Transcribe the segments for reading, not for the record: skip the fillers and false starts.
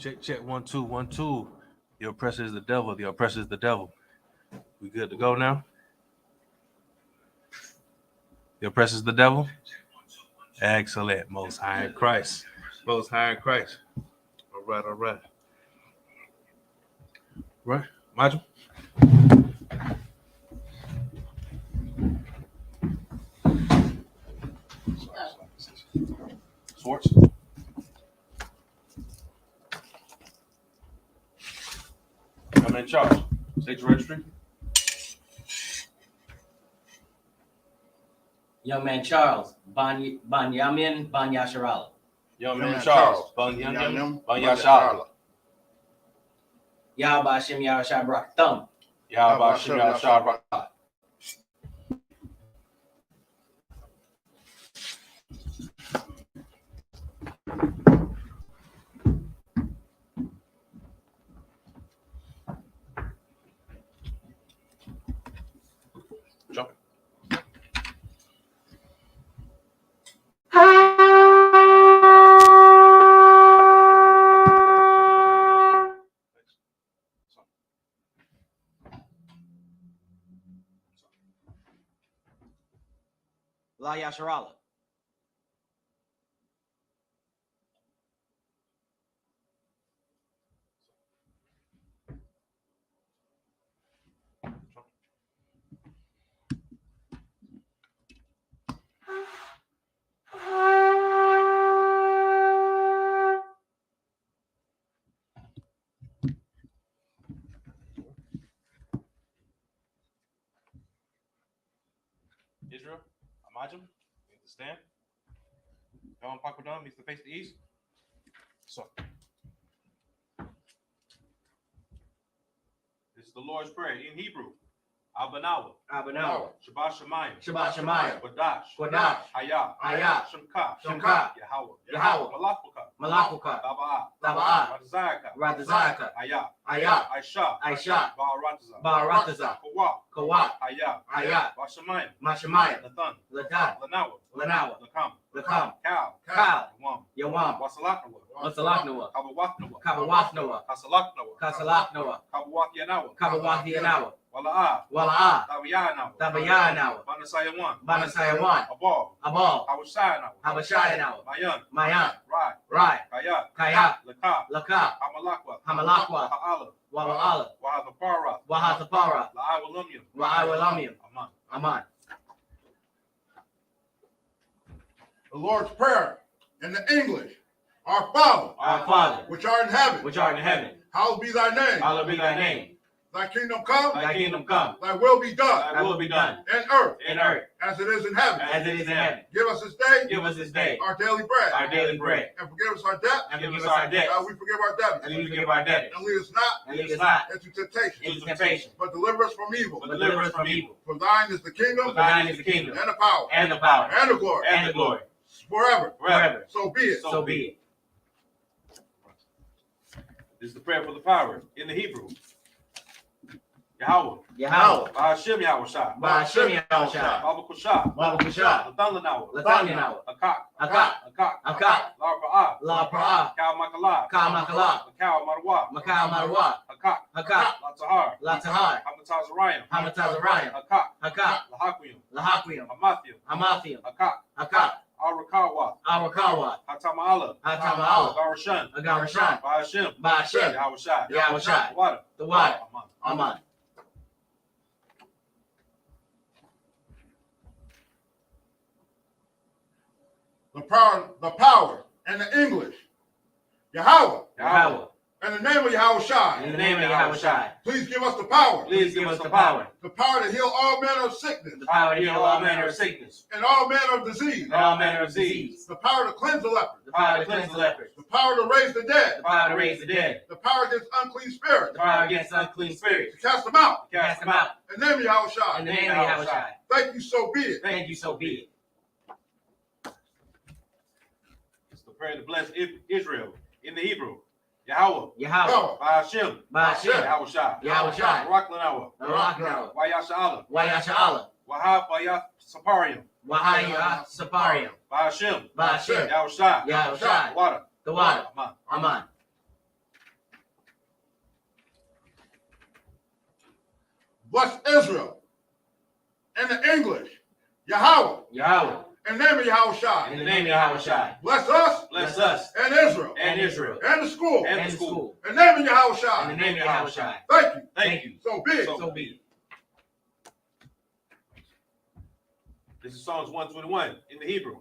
Check 1 2 1 2. The oppressor is the devil. The oppressor is the devil. We good to go now? The oppressor is the devil. Excellent. Most high in Christ. Most high in Christ. All right. Right, Michael. Swartz. I'm in charge. State your registry. Young man Charles, Banyamin Banyasharala. Young man Charles, Banyamin Banyasharala. Yahweh Hashem Yahushua Barak Thumb. Yahweh Hashem Yahushua Barak. Jump. La Yasharala. Israel, Amajim, need to stand. John Pakadam needs to face the east. So, this is the Lord's Prayer in Hebrew. Abanawa. Shabbat Shemayim. Quadash. Ayah. Shemka. Yahweh. Malakuka. Taba'ah. Radazaka. Ayah. Aisha. Barataza. Kawak. Ayah. Mashamayim. Latan. Lanawa. Lakam. Kal. Yawam. Wasalaknawa. Kabawafnawa. Kasalaknawa. Kabawak Yanawa. Wala'ah. Tabayanawa. Banasaya 1. Abal. Habashayanawa. Mayan. Rai. Kaya. Laka. Hamalakwa. Wa'ala. Wahathapara. La'awalamyam. Aman. The Lord's Prayer in the English. Our Father, which art in heaven, hallowed be thy name. Thy kingdom come. Thy will be done. In earth. As it is in heaven. Give us this day. Our daily bread. And forgive us our debts. As we forgive our debtors. And lead us not into temptation. But deliver us from evil. For thine is the kingdom. And the power. And the glory. Forever. So be it. This is the prayer for the power in the Hebrew. Yahweh. Ba'ashem Yahushua. Babakusha. Latanyanawa. Akak. La Pra'ah. Kal Makala. Makal Marwa. Akak. Latahar. Hamatazarayim. Akak. Lahakuyim. Hamathium. Akak. Arakawa. Hatama'ala. Garashan. Ba'ashem. Yahushua. The water. Aman. The power and the English. Yahweh. In the name of Yahushua. Please give us the power. The power to heal all manner of sickness. And all manner of disease. The power to cleanse the leper. The power to raise the dead. The power against unclean spirits. To cast them out. In the name of Yahushua. Thank you, so be it. It's the prayer to bless Israel in the Hebrew. Yahweh. Ba'ashem. Yahushua. Baraklanawa. Wayasha'ala. Wahab Saparium. Ba'ashem. Yahushua. The water. Aman. Bless Israel. In the English, Yahweh. Yahweh. In the name of Yahushua. In the name of Yahushua. Bless us. Bless us. And Israel. And Israel. And the school. And the school. In the name of Yahushua. In the name of Yahushua. Thank you. Thank you. So be it. So be it. This is Psalms 121 in the Hebrew.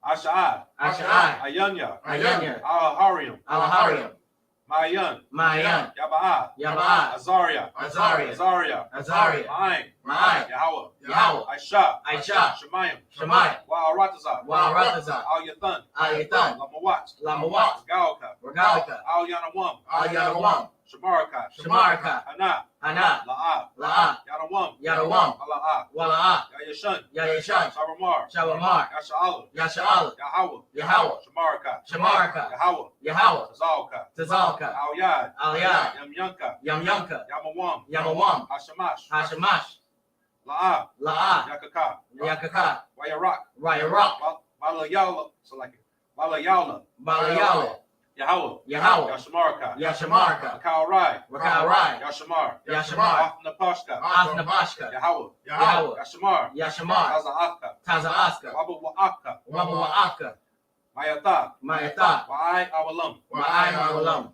Asha'ai. Asha'ai. Ayanya. Ayanya. Al-Hariam. Al-Hariam. Ma'ayan. Ma'ayan. Yaba'a. Yaba'a. Azaria. Azaria. Azaria. Azaria. Ma'ayin. Ma'ayin. Yahweh. Yahweh. Aisha. Aisha. Shemayim. Shemayim. Wa'aratazah. Wa'aratazah. Al-Yathan. Al-Yathan. Lamawat. Lamawat. Galka. Regalika. Al-Yanawam. Al-Yanawam. Shamaraka. Shamaraka. Hana. Hana. La'a. La'a. Yanawam. Yanawam. Ala'a. Wala'a. Yayashan. Yayashan. Shabamar. Shabamar. Yasha'al. Yasha'al. Yahweh. Yahweh. Shamaraka. Shamaraka. Yahweh. Yahweh. Tazalka. Tazalka. Al-Yad. Al-Yad. Yamyanka. Yamyanka. Yamawam. Yamawam. Hashamash. Hashamash. La'a. La'a. Yakaka. Yakaka. Wayarak. Rayarak. Balayala. Select it. Balayala. Balayala. Yahweh. Yahweh. Yashamarka. Yashamarka. Rakaurai. Rakaurai. Yashamar. Yashamar. Afnapashka. Afnabashka. Yahweh. Yahweh. Yashamar. Yashamar. Taza'aka. Taza'aska. Wabawa'aka. Wabawa'aka. Mayata. Mayata. Wa'ai awalam. Wa'ai awalam.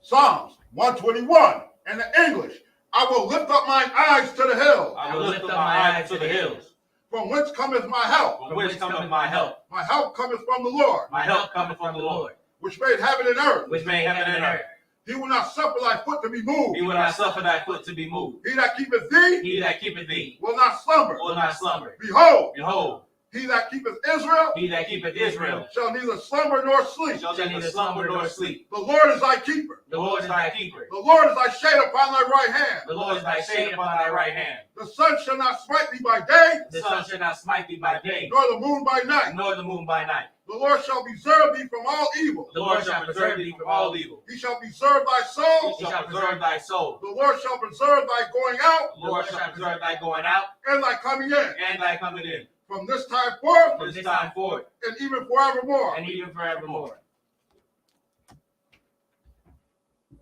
Psalms 121 in the English. I will lift up mine eyes to the hills. I will lift up my eyes to the hills. From whence cometh my help? From whence cometh my help? My help cometh from the Lord, My help cometh from the Lord, which made heaven and earth. which made heaven and earth. He will not suffer thy foot to be moved. He will not suffer thy foot to be moved. He that keepeth thee He that keepeth thee will not slumber. will not slumber. Behold, Behold, he that keepeth Israel he that keepeth Israel shall neither slumber nor sleep. shall neither slumber nor sleep. The Lord is thy keeper. The Lord is thy keeper. The Lord is thy shade upon thy right hand. The Lord is thy shade upon thy right hand. The sun shall not smite thee by day, The sun shall not smite thee by day, nor the moon by night. nor the moon by night. The Lord shall preserve thee from all evil. The Lord shall preserve thee from all evil. He shall preserve thy soul. He shall preserve thy soul. The Lord shall preserve thy going out The Lord shall preserve thy going out and thy coming in, and thy coming in, from this time forth from this time forward and even forevermore. and even forevermore.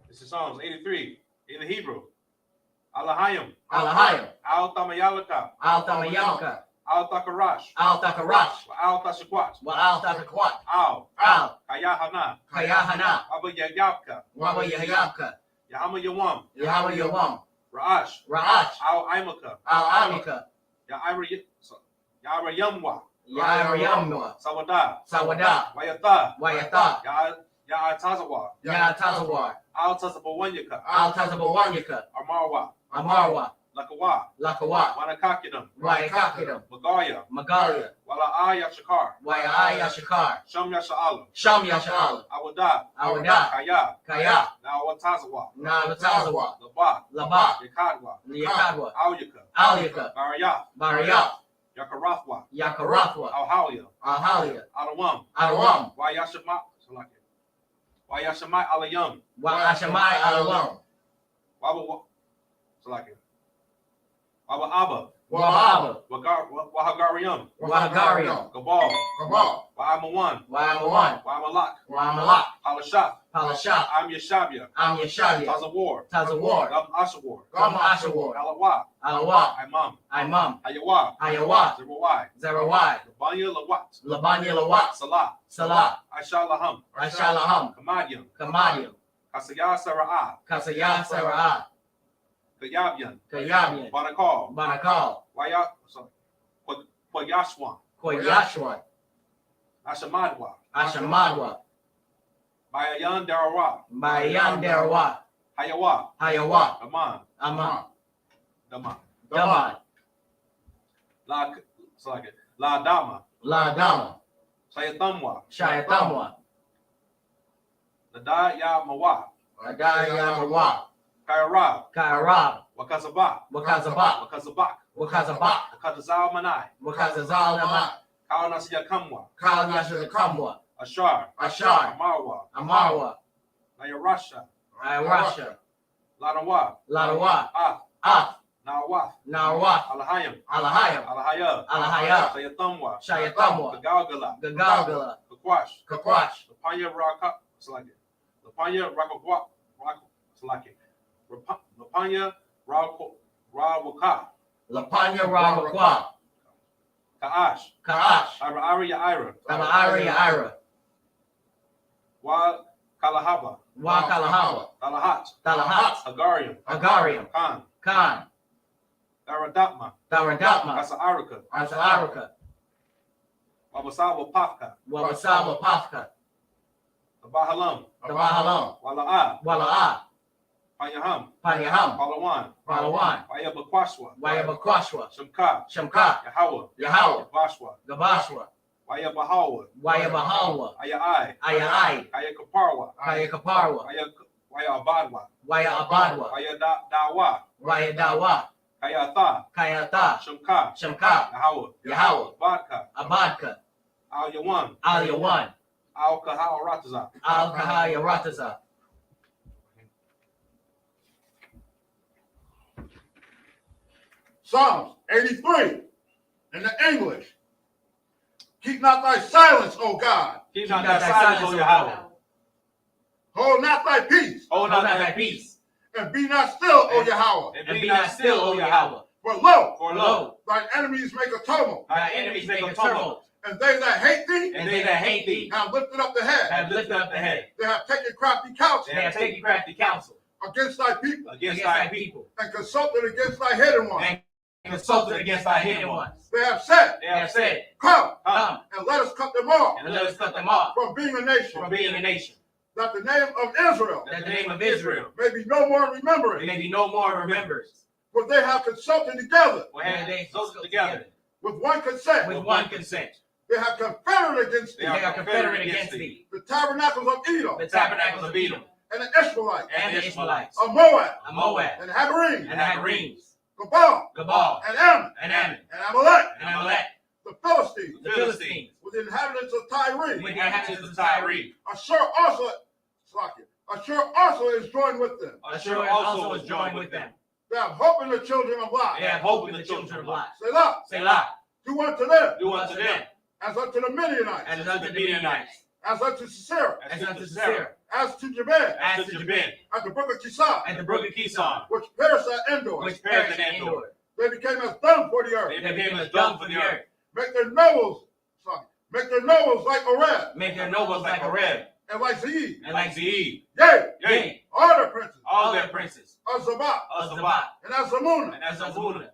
This is Psalms 83 in the Hebrew. Alahayim. Alahayim. Al-Tamayalaka. Al-Tamayalka. Al-Takarash. Al-Takarash. Al-Tashakwat. Wa-al-Takakwat. Al. Al. Yahanna. Kayahana. Abayayabka. Waba-Yahayabka. Yahamayawam. Yahweh Yawam. Ra'ash. Ra'ash. Al-Imaka. Al-Amika. Yarayamwa. Yairayamwa. Sawada. Sawada. Wayata. Wayata. Ya'atazawa. Yatazawar. Al-Tazabawanyaka. Al-Tazabawanyaka. Amarwa. Amarwa. Lakawa. Lakawa. Wanakakidam. Waikakidam. Magaya. Magalia. Wala'aya Shakar. Waiaya Shakar. Sham Yasha'al. Sham Yasha'al. Awada. Awada. Kaya. Kaya. Nawatazawa. Navatazawa. Laba. Laba. Yakadwa. Liyakadwa. Alyaka. Alyaka. Barayah. Barayat. Yakarathwa. Yakarathwa. Alhalia. Alhalia. Alawam. Alawam. Wayashamai Alayam. Wa'ashamai Alawam. Waba Abba. Wa'aba. Wahagariam. Wahagariam. Gabal. Kabal. Wa'amawan. Wa'amawan. Wa'amalak. Wa'amalak. Halashah. Palashat. I'm Yeshabia. Am Yeshavia. Tazawar. Tazawar. Gam Ashawar. Gam Ashawar. Alawa. Alawa. Imam. Imam. Ayawa. Ayawa. Zerawai. Zerawai. Labanya Lawat. Labanya Lawat. Salah. Salah. Aishalaham. Rashalaham. Kamadian. Kamadiam. Kasaya Sara'ah. Kasaya Sara'ah. Kayabian. Kayabian. Banakal. Banakal. Koyashwan. Koyashwan. Ashamadwa. Ashamadwa. Bayan Darawa. Bayan Darawa. Hayawa. Hayawa. Aman. Aman. Daman. Daman. La Dama. La Dama. Sayatamwa. Shayatamwa. Lada Ya Mawa. Adayamawa. Kairab. Kairab. Wakazabak. Wakazabak. Wakazabak. Wakazabak. Wakazazal Manai. Wakazazal Nama. Kaunasiya Kamwa. Kal Yashakamwa. Ashar. Ashar. Amarwa. Amarwa. Nayarasha. Irasha. Ladawa. Ladawa. Ah. Af. Nawath. Nawath. Alahayim. Alahayim. Alahayab. Alahayab. Sayatamwa. Shayatamwa. Gagalgala. Gagalgala. Kakwash. Kakwash. Lapanya Raka. Lapanya Rakakwa Salaki. Lapanya Rawaka. Lapanya Rawakwa. Kaash. Kaash. Ira Yaira. Ira. Wa Kalahaba. Wa Kalahaba. Talahat. Talahat. Agarium. Agarium. Khan. Khan. Daradapma. Daradapma. Asaarika. Asarika. Wabasawa Pafka. Wabasawa Pafka. Abahalam. Tabahalam. Wala'a. Wala'a. Panyaham. Panyaham. Palawan. Palawan. Wayabakwashwa. Wayabakwashwa. Shamka. Shamka. Yahawa. Yahawa. Bashwa. Gabashwa. Wayabahawa. Wayabahawa. Ayai. Ayai. Ayakaparwa. Ayakaparwa. Wayabadwa. Wayabadwa. Wayadawa. Wayadawa. Kayatha. Kayatha. Shamka. Shamka. Yahawa. Yahawa. Badka. Abadka. Al-Yawan. Al-Yawan. Al-Kahal-Rataza. Al-Kahaya. Psalms 83 in the English. Keep not thy silence, O God. Keep not thy silence, O Yahweh. Hold not thy peace. Hold not thy peace. And be not still, O Yahweh. And be not still, O Yahweh. For lo, For lo, thine enemies make a tumult. thy enemies make a tumult. And they that hate thee And they that hate thee have lifted up the head. have lifted up the head. They have taken crafty counsel They have taken crafty counsel against thy people. against thy people. And consulted against thy hidden ones. And consulted against thy hidden ones. They have said, They have said, come, come, and let us cut them off and let us cut them off from being a nation, from being a nation. that the name of Israel That the name of Israel may be no more remembered. may be no more remembered. For they have consulted together For have they consulted together with one consent. with one consent. They have confederate against They thee are confederate against thee. the tabernacles of Edom The tabernacles of Edom and the Ishmaelites, and the Ishmaelites, of Moab and Moab, and Hagareen, and the Hagarenes, Gabal Gabal, and Ammon and Ammon, and Amalek, and Amalek, the Philistines, the Philistines, with the inhabitants of Tyre. with the inhabitants of Tyre. Ashur also is joined with them. Ashur also was joined with them. They have hope in the children of Lot. They have hope in the children of Lot. Selah, Selah, do unto them do unto them as unto the Midianites, as unto the Midianites, as unto Sisera, as unto Sisera, as to Jabez, as to Jabin, at the brook of Kishon, and the brook of Kison, which perished at Endor. which perished at Endor. They became as dung for the earth. They became as dung for the earth. Make their nobles like Oreb, Make their nobles like Oreb, and like Zeid. and like Zeid. Yea, Yea, all their princes, all their princes, of Zabah, of Sabbath, and of Zamunah, and as Azmunah,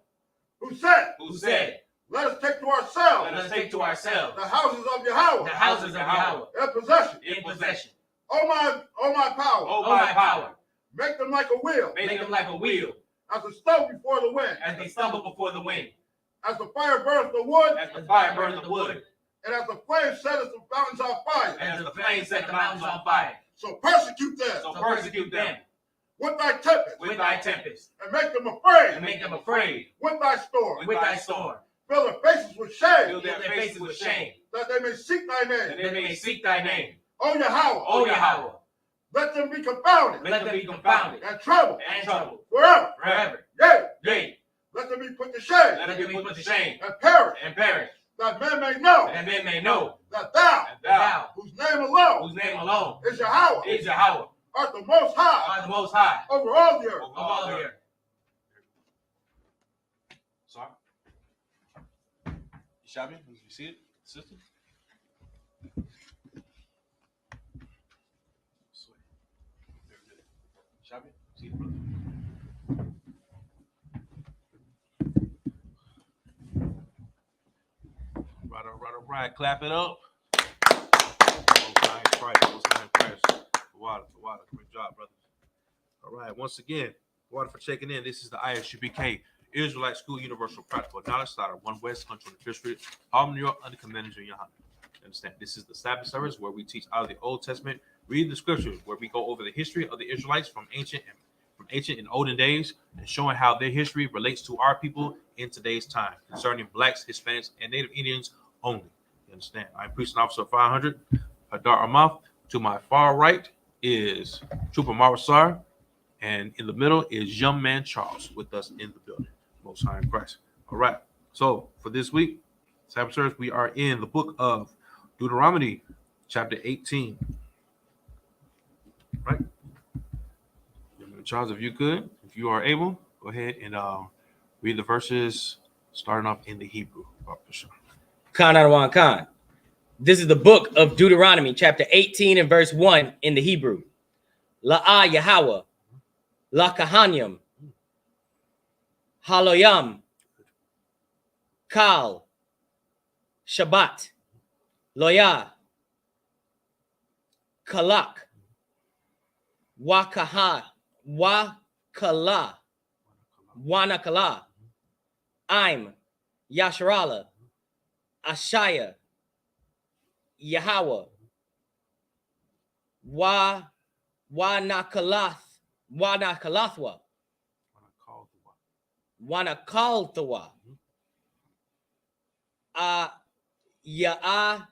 who said, who said, let us take to ourselves let us take to ourselves the houses of Yahweh, the houses of Yahweh their possession. in possession. O my power, O my power, make them like a wheel, make them like a wheel, as a stove before the wind, as they stumble before the wind, as the fire burns the wood, as the fire burns the wood, and as the flame setteth the mountains on fire. and as the flames set the mountains on fire. So persecute them So persecute them with thy tempest, with thy tempest, and make them afraid and make them afraid with thy storm. with thy storm. Fill their faces with shame, Fill their faces with shame, that they may seek thy that name. they may seek thy name. O Yahweh, O Yahweh, let them be confounded let them be confounded and troubled and troubled forever. forever. Yea, Yea, let them be put to shame let them be put to shame and perish, and perish, that men may know and men may know that thou, that thou, whose name alone whose name alone is Yahweh, is Yahweh, art the most high are the most high over all the earth. of all the earth. Sorry? Shabby, you see it, sister? Sweet. Very good. Shabby, see it, brother? All right. Clap it up. Most High in Christ. Water. Great job, brothers. All right, once again, water for checking in. This is the I.S.U.P.K. Israelite School Universal Practical Knowledge Starter 1 West, Country on the 5th Street, Harlem, New York, under Commander Yahanna. Understand? This is the Sabbath service where we teach out of the Old Testament, read the scriptures, where we go over the history of the Israelites from ancient and olden days, and showing how their history relates to our people in today's time, concerning blacks, Hispanics, and Native Indians only. You understand? I'm Priest and Officer 500, Hadar Amath. To my far right is Trooper Marasar, and in the middle is Young Man Charles with us in the building. Most High in Christ. All right. So for this week, Sabbath service, we are in the book of Deuteronomy, chapter 18. Right. Charles, if you could, if you are able, go ahead and read the verses starting off in the Hebrew. Khan Adawan Khan. This is the book of Deuteronomy, chapter 18 and verse 1 in the Hebrew. La'ah Yahweh, Lakahanyam, Haloyam, Kal, Shabbat, Loya, Kalak, Wakaha, Wakala, Wanakala, Aim, Yasharala, Ashaya, Yahweh, Wanakalathwa, Wanakalthawa, Ya'a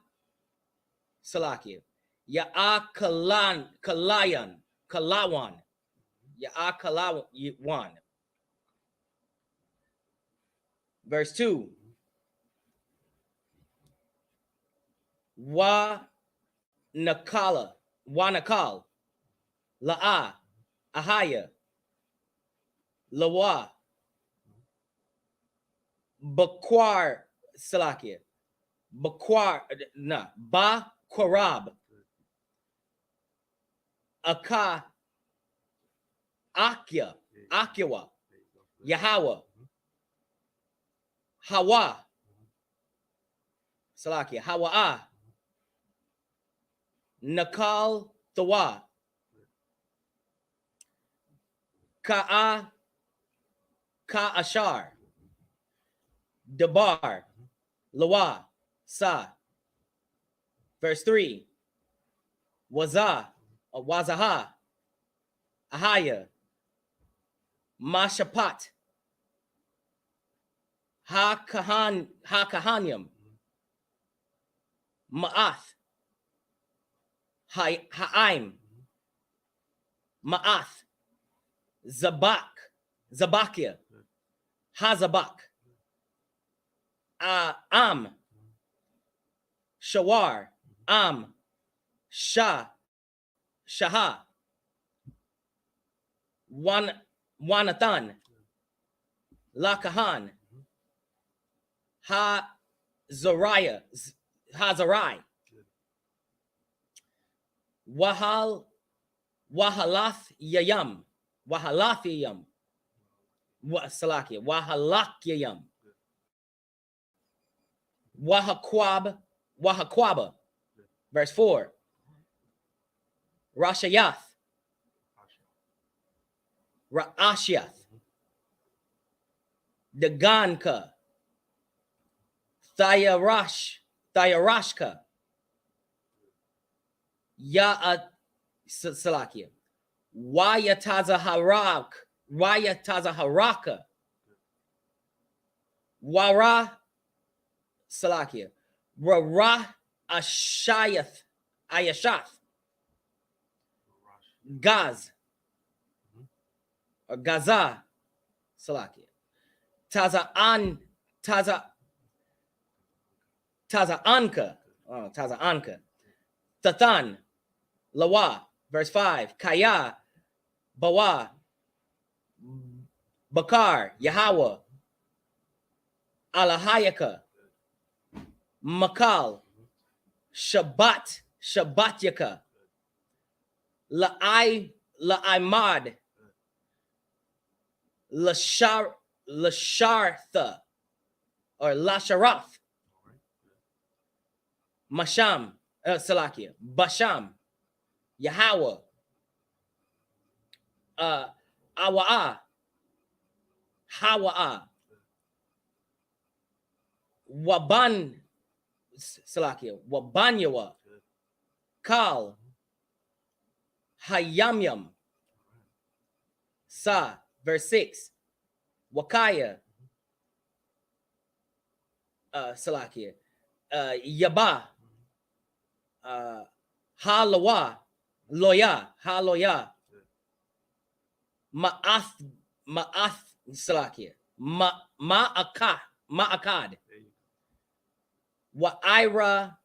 Salakia, Ya'a Kalayan, Kalawan, Ya'a Kalawan. Verse 2. Wanakal, La'a, Ahaya, Lawa, Bakwar Salakia, Bakwarab, Aka, Akyawa, Yahweh, Hawa, Salakia, Hawa'a, Nakal Thawa, Ka'ashar, Dabar, Lawa, Sa. Verse 3. Wazaha, Ahaya, Mashapat, Hakahanyam, Ma'ath, Ha'aim, Ma'ath, Zabakia, Hazabak, Am, Shawar, Am, Shaha, Wanathan, Lakahan, Hazarai, Wahalath Yayam, Wahalathiyam, Salakia, Wahalakyayam, Wahakwaba, verse 4. Rashayath, Ra'ashiath, Daganka, Thayarashka, Salakia, Wayatazaharaka, Wara Salakia, Rara Ayashath, Gaz, or Gaza, Salakia, Taza'anka, Tathan, Lawa, verse 5, Kaya, Bawa, Bakar, Yahweh, Alahayaka, Makal, Shabbatyaka, La'imad, Lashartha, or Lasharath, Masham, Salakia, Basham, Yahweh, Hawa'a, Waban, Salakia, Wabanyawa, Kal, Hayamyam, Sa, verse 6, Wakaya, Salakia, Yaba, Halawa, Loya, Ma'ath, Salakia, Ma'akad, Wa'ira,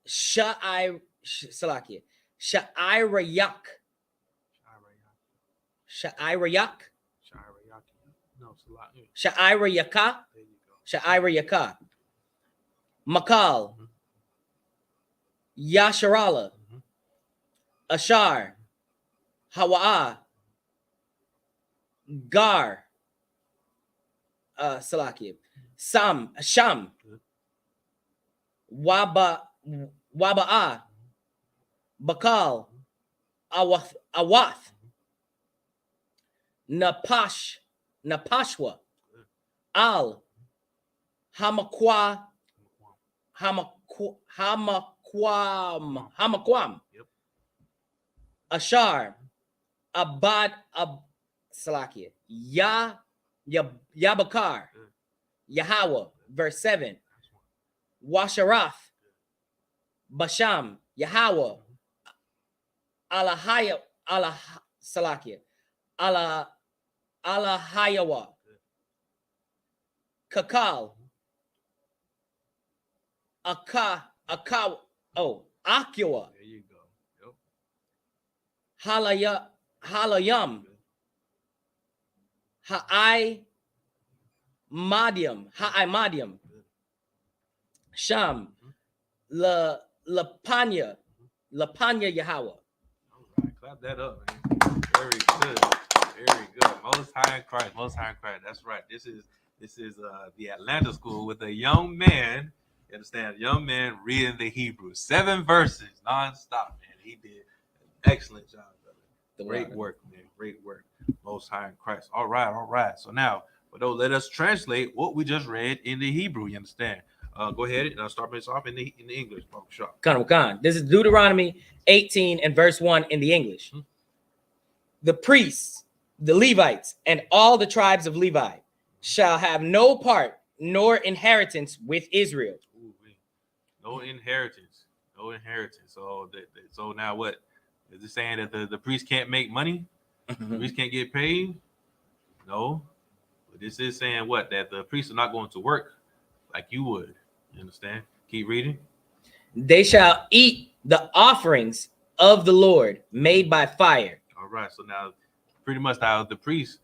Salakia, Sha'irayak, Sha'irayak, No, Salaki. Sha'irayaka, There you go. Sha'irayaka, Makal, Yasharala, Mhm. Ashar, Hawa'a, Gar, Salaki, Sham, Waba'a, Bakal, Awath, Napashwa, Al, Hamaquam, Yep. Ashar, Salakia, Yabakar, Yahweh, verse 7, Washarath, Basham, Yahweh, Alahaya, Salakia, Alahayawa, Kakal, Akawa, Akua, There you go. Yep. Halayam, Ha'imadium, Sham, Lapanya Yahweh. All right, clap that up, man. Very good. Very good. Most High in Christ. Most High in Christ. That's right. This is the Atlanta school with a young man. You understand? A young man reading the Hebrew. 7 verses nonstop, man. He did an excellent job, brother. Great work, man. Great work. Most High in Christ. All right, all right. So now, let us translate what we just read in the Hebrew. You understand? Go ahead and start this off in the English. Khan. This is Deuteronomy 18 and verse 1 in the English. Mm-hmm. The priests, the Levites, and all the tribes of Levi shall have no part nor inheritance with Israel. Ooh, no inheritance. No inheritance. So now what? Is it saying that the priest can't make money? The priest can't get paid? No. But this is saying what? That the priests are not going to work like you would. You understand? Keep reading. They shall eat the offerings of the Lord made by fire. All right. So now, pretty much now the priests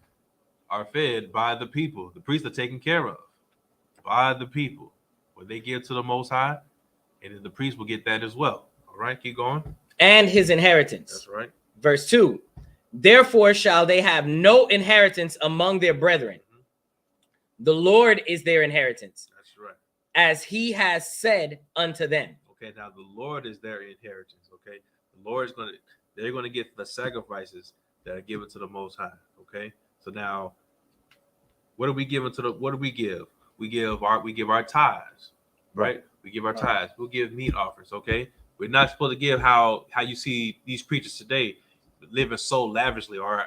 are fed by the people. The priests are taken care of by the people. What they give to the Most High, and then the priest will get that as well. All right. Keep going. And his inheritance. That's right. Verse 2. Therefore shall they have no inheritance among their brethren. The Lord is their inheritance. That's right. As he has said unto them. Okay, now the Lord is their inheritance. Okay, the Lord is they're going to get the sacrifices that are given to the Most High. Okay, so now, what do we give? We give our tithes, right? We give our tithes. We'll give meat offerings. Okay, we're not supposed to give how you see these preachers today living so lavishly, or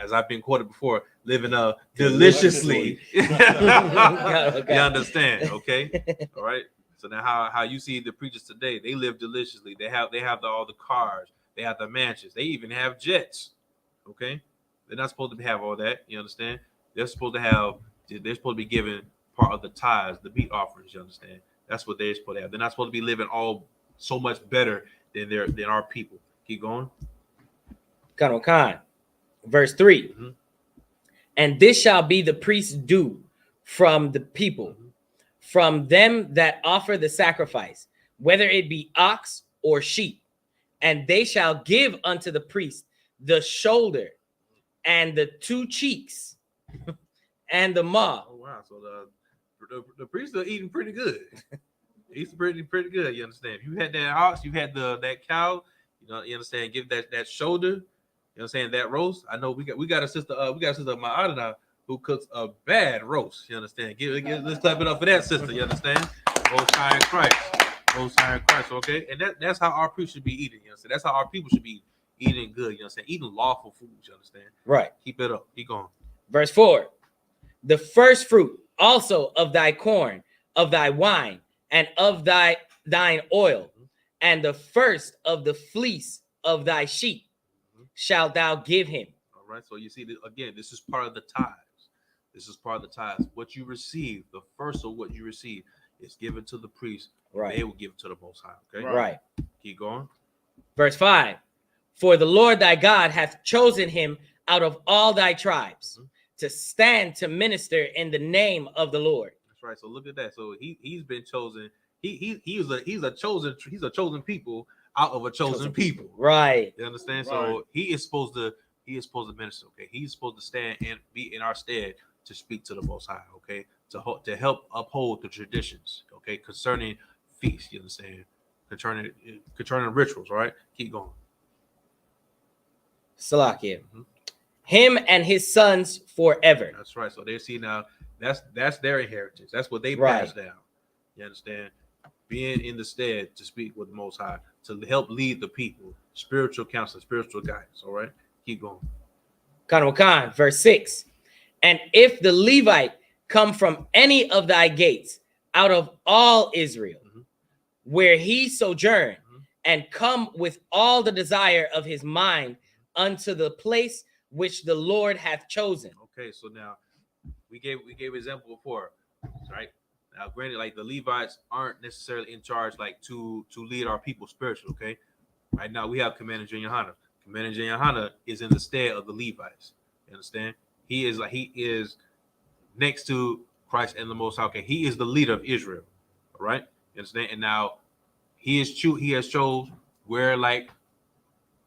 as I've been quoted before, living deliciously. Okay. You understand? Okay, all right. So now how you see the preachers today, they live deliciously. They have all the cars, they have the mansions, they even have jets. Okay, they're not supposed to have all that. You understand? They're supposed to be given part of the tithes, the meat offerings. You understand? That's what they're supposed to have. They're not supposed to be living all so much better than our people. Keep going. Khan. Verse 3. Mm-hmm. And this shall be the priest's due from the people, from them that offer the sacrifice, whether it be ox or sheep. And they shall give unto the priest the shoulder and the 2 cheeks and the maw. Oh wow! So the priests are eating pretty good. He's pretty good. You understand? If you had that ox, you had that cow. You understand? Give that shoulder. You know what I'm saying? That roast. I know we got a sister. We got a sister Ma'adana who cooks a bad roast. You understand? Let's clap it up for that sister. You understand? Most High in Christ. Most High in Christ. Okay, and that's how our priests should be eating. You understand? That's how our people should be eating good. You understand? Eating lawful foods. You understand? Right. Keep it up. Keep going. Verse 4. The first fruit also of thy corn, of thy wine, and of thine oil, and the first of the fleece of thy sheep shalt thou give him. All right. So you see, again, this is part of the tithes. This is part of the tithes. What you receive, the first of what you receive, is given to the priest. Right. They will give it to the Most High. Okay. Right. Keep going. Verse 5. For the Lord thy God hath chosen him out of all thy tribes to stand to minister in the name of the Lord. That's right. So look at that. So he's been chosen. He's a chosen people out of a chosen people. Right. You understand? Right. So he is supposed to minister. Okay, he's supposed to stand and be in our stead to speak to the Most High. Okay, to help uphold the traditions. Okay, concerning feasts. You understand? Concerning rituals. All right, keep going. Salakia. Him and his sons forever. That's right. So they see now that's their inheritance. That's what they Right. pass down. You understand? Being in the stead to speak with the Most High, to help lead the people, spiritual counsel, spiritual guidance. All right, keep going. Khan, verse 6. And if the Levite come from any of thy gates out of all Israel, where he sojourn, and come with all the desire of his mind unto the place which the Lord hath chosen. Okay, so now we gave example before, right? Now, granted, like the Levites aren't necessarily in charge, like to lead our people spiritually. Okay, right now we have Commander Yahanna. Commander Yahanna is in the stead of the Levites. You understand? He is next to Christ and the Most High. Okay, he is the leader of Israel. All right, you understand? And now he has chosen where like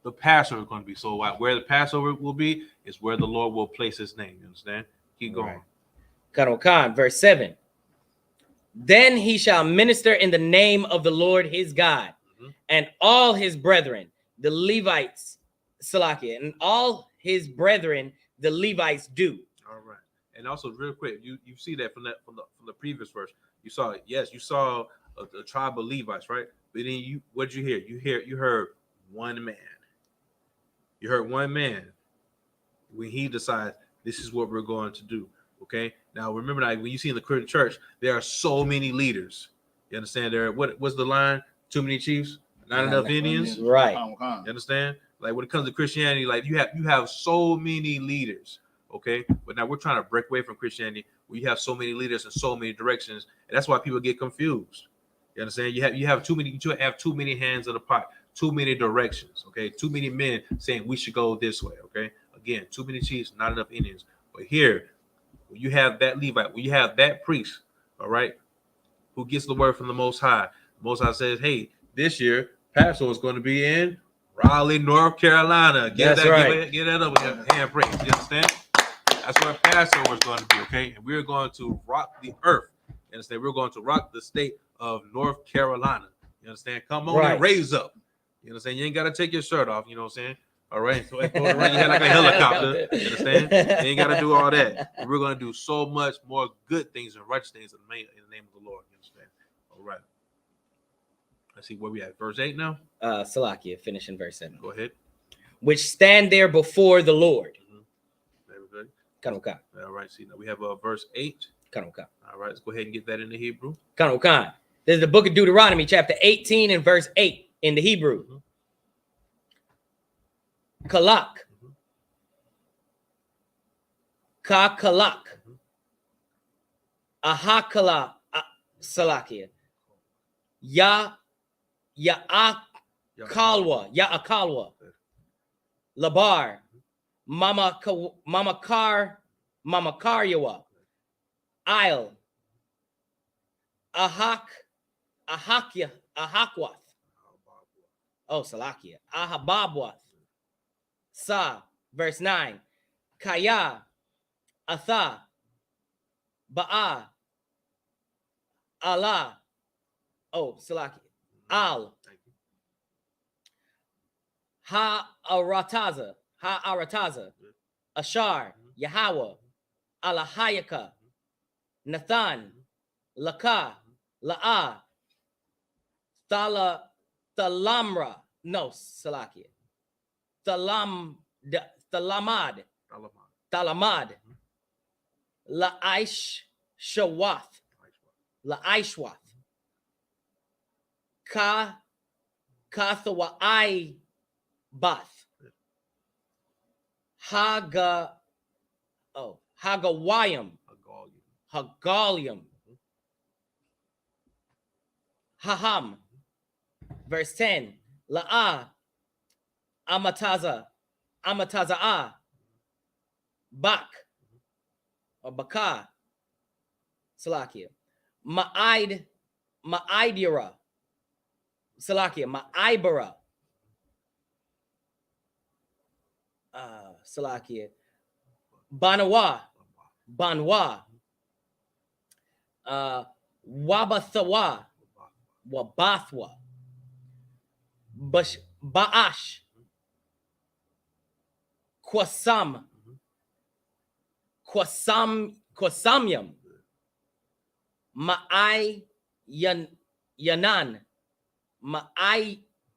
the Passover is going to be. So where the Passover will be is where the Lord will place his name. You understand? Keep going. Khan, verse 7. Then he shall minister in the name of the Lord his God, and all his brethren, the Levites, Salakia, and all his brethren, the Levites do. All right. And also, real quick, you see that from the previous verse. You saw a tribe of Levites, right? But then what did you hear? You heard one man. You heard one man when he decides this is what we're going to do. Okay. Now remember, that when you see in the Christian church, there are so many leaders. You understand? What's the line? Too many chiefs, not enough Indians. Right. You understand? Like when it comes to Christianity, like you have so many leaders. Okay, but now we're trying to break away from Christianity. We have so many leaders in so many directions, and that's why people get confused. You understand? You have too many hands in the pot, too many directions. Okay, too many men saying we should go this way. Okay, again, too many chiefs, not enough Indians. But here, when you have that Levite, when you have that priest, all right, who gets the word from the Most High, the Most High says, "Hey, this year Passover is going to be in Raleigh, North Carolina." Get that up with your hand praise. You understand? That's where Passover is going to be, okay? And we're going to rock the earth. You understand? We're going to rock the state of North Carolina. You understand? Come on and raise up. You understand? You ain't got to take your shirt off. You know what I'm saying? All right. So go around your head like a helicopter. You understand? You ain't got to do all that. And we're going to do so much more good things and righteous things in the name of the Lord. You understand? All right. Let's see where we at. Verse 8 now? Salakia, finishing verse 7. Go ahead. Which stand there before the Lord. Very good. Khan. All right. See, now we have verse 8. Khan. All right. Let's go ahead and get that in the Hebrew. Khan. This is the book of Deuteronomy, chapter 18 and verse 8 in the Hebrew. Kalak. Ka kalak. Ahakala. Salakia. Akalwa. Labar. Mama Karyawa. Isle. Ahakwath. Oh, Salakia. Ahababwath. Sa, verse 9. Kaya. Atha. Ba'a. Allah. Oh, Salakia. Al. Ha'arataza. Ashar. Yahweh. Alahayaka. Nathan. Laka. La'a. Thalamra. No, Salakia. Thalamad. La'ishwath. Kathawai Bath. Hagawayim. Hagalium. Haham. Verse 10. La'a. Amataza'a. Bak or Baka. Salakia. Ma'idira. Salakia. Ma'ibara. Salakia. Banawa. Banwa. Wabathawa. Wabathwa. Ba'ash. Kwasamyam. Yanan.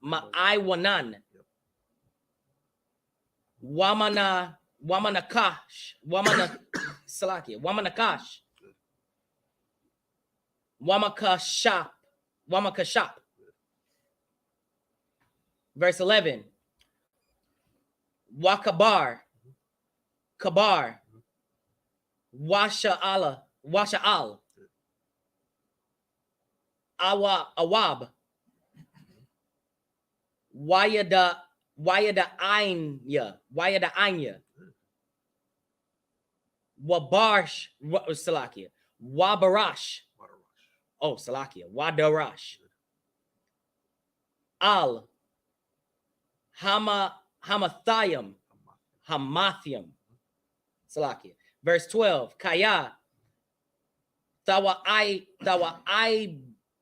Wanan. Wamanakash. Salakia. Wamanakash. Wamakashap. Verse 11. Wakabar. Kabar. Washa'al. Awab. Wayada Anya. Wabarsh. Salakia. Wabarash. Oh, Salakia. Wadarash. Al. Hamathiam. Salakia. Verse 12. Kaya.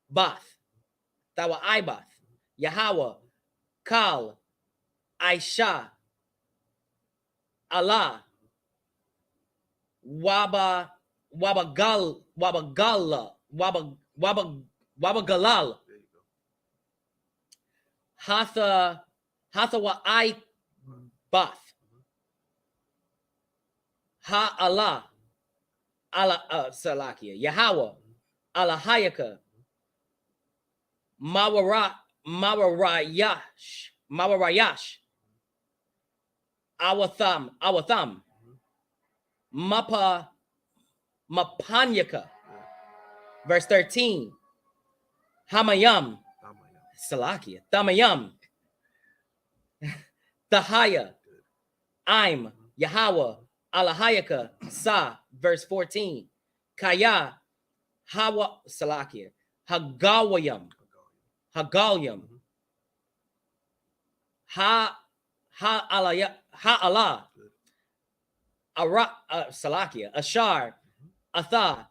Ibath. Yahweh. Kal. Aisha. Allah. Wabagalal. Hathawa Ibath. Ha Allah. Salakia. Yahweh. Alahayaka. Mawarayash. Awatham. Mapanyaka. Verse 13. Hamayam. Salakia. Thamayam. Thahaya. I'm. Yahweh. Alahayaka. Sa. Verse 14. Kaya. Hawa. Salakia. Hagalyam. Ha Allah. Salakia. Ashar. Atha.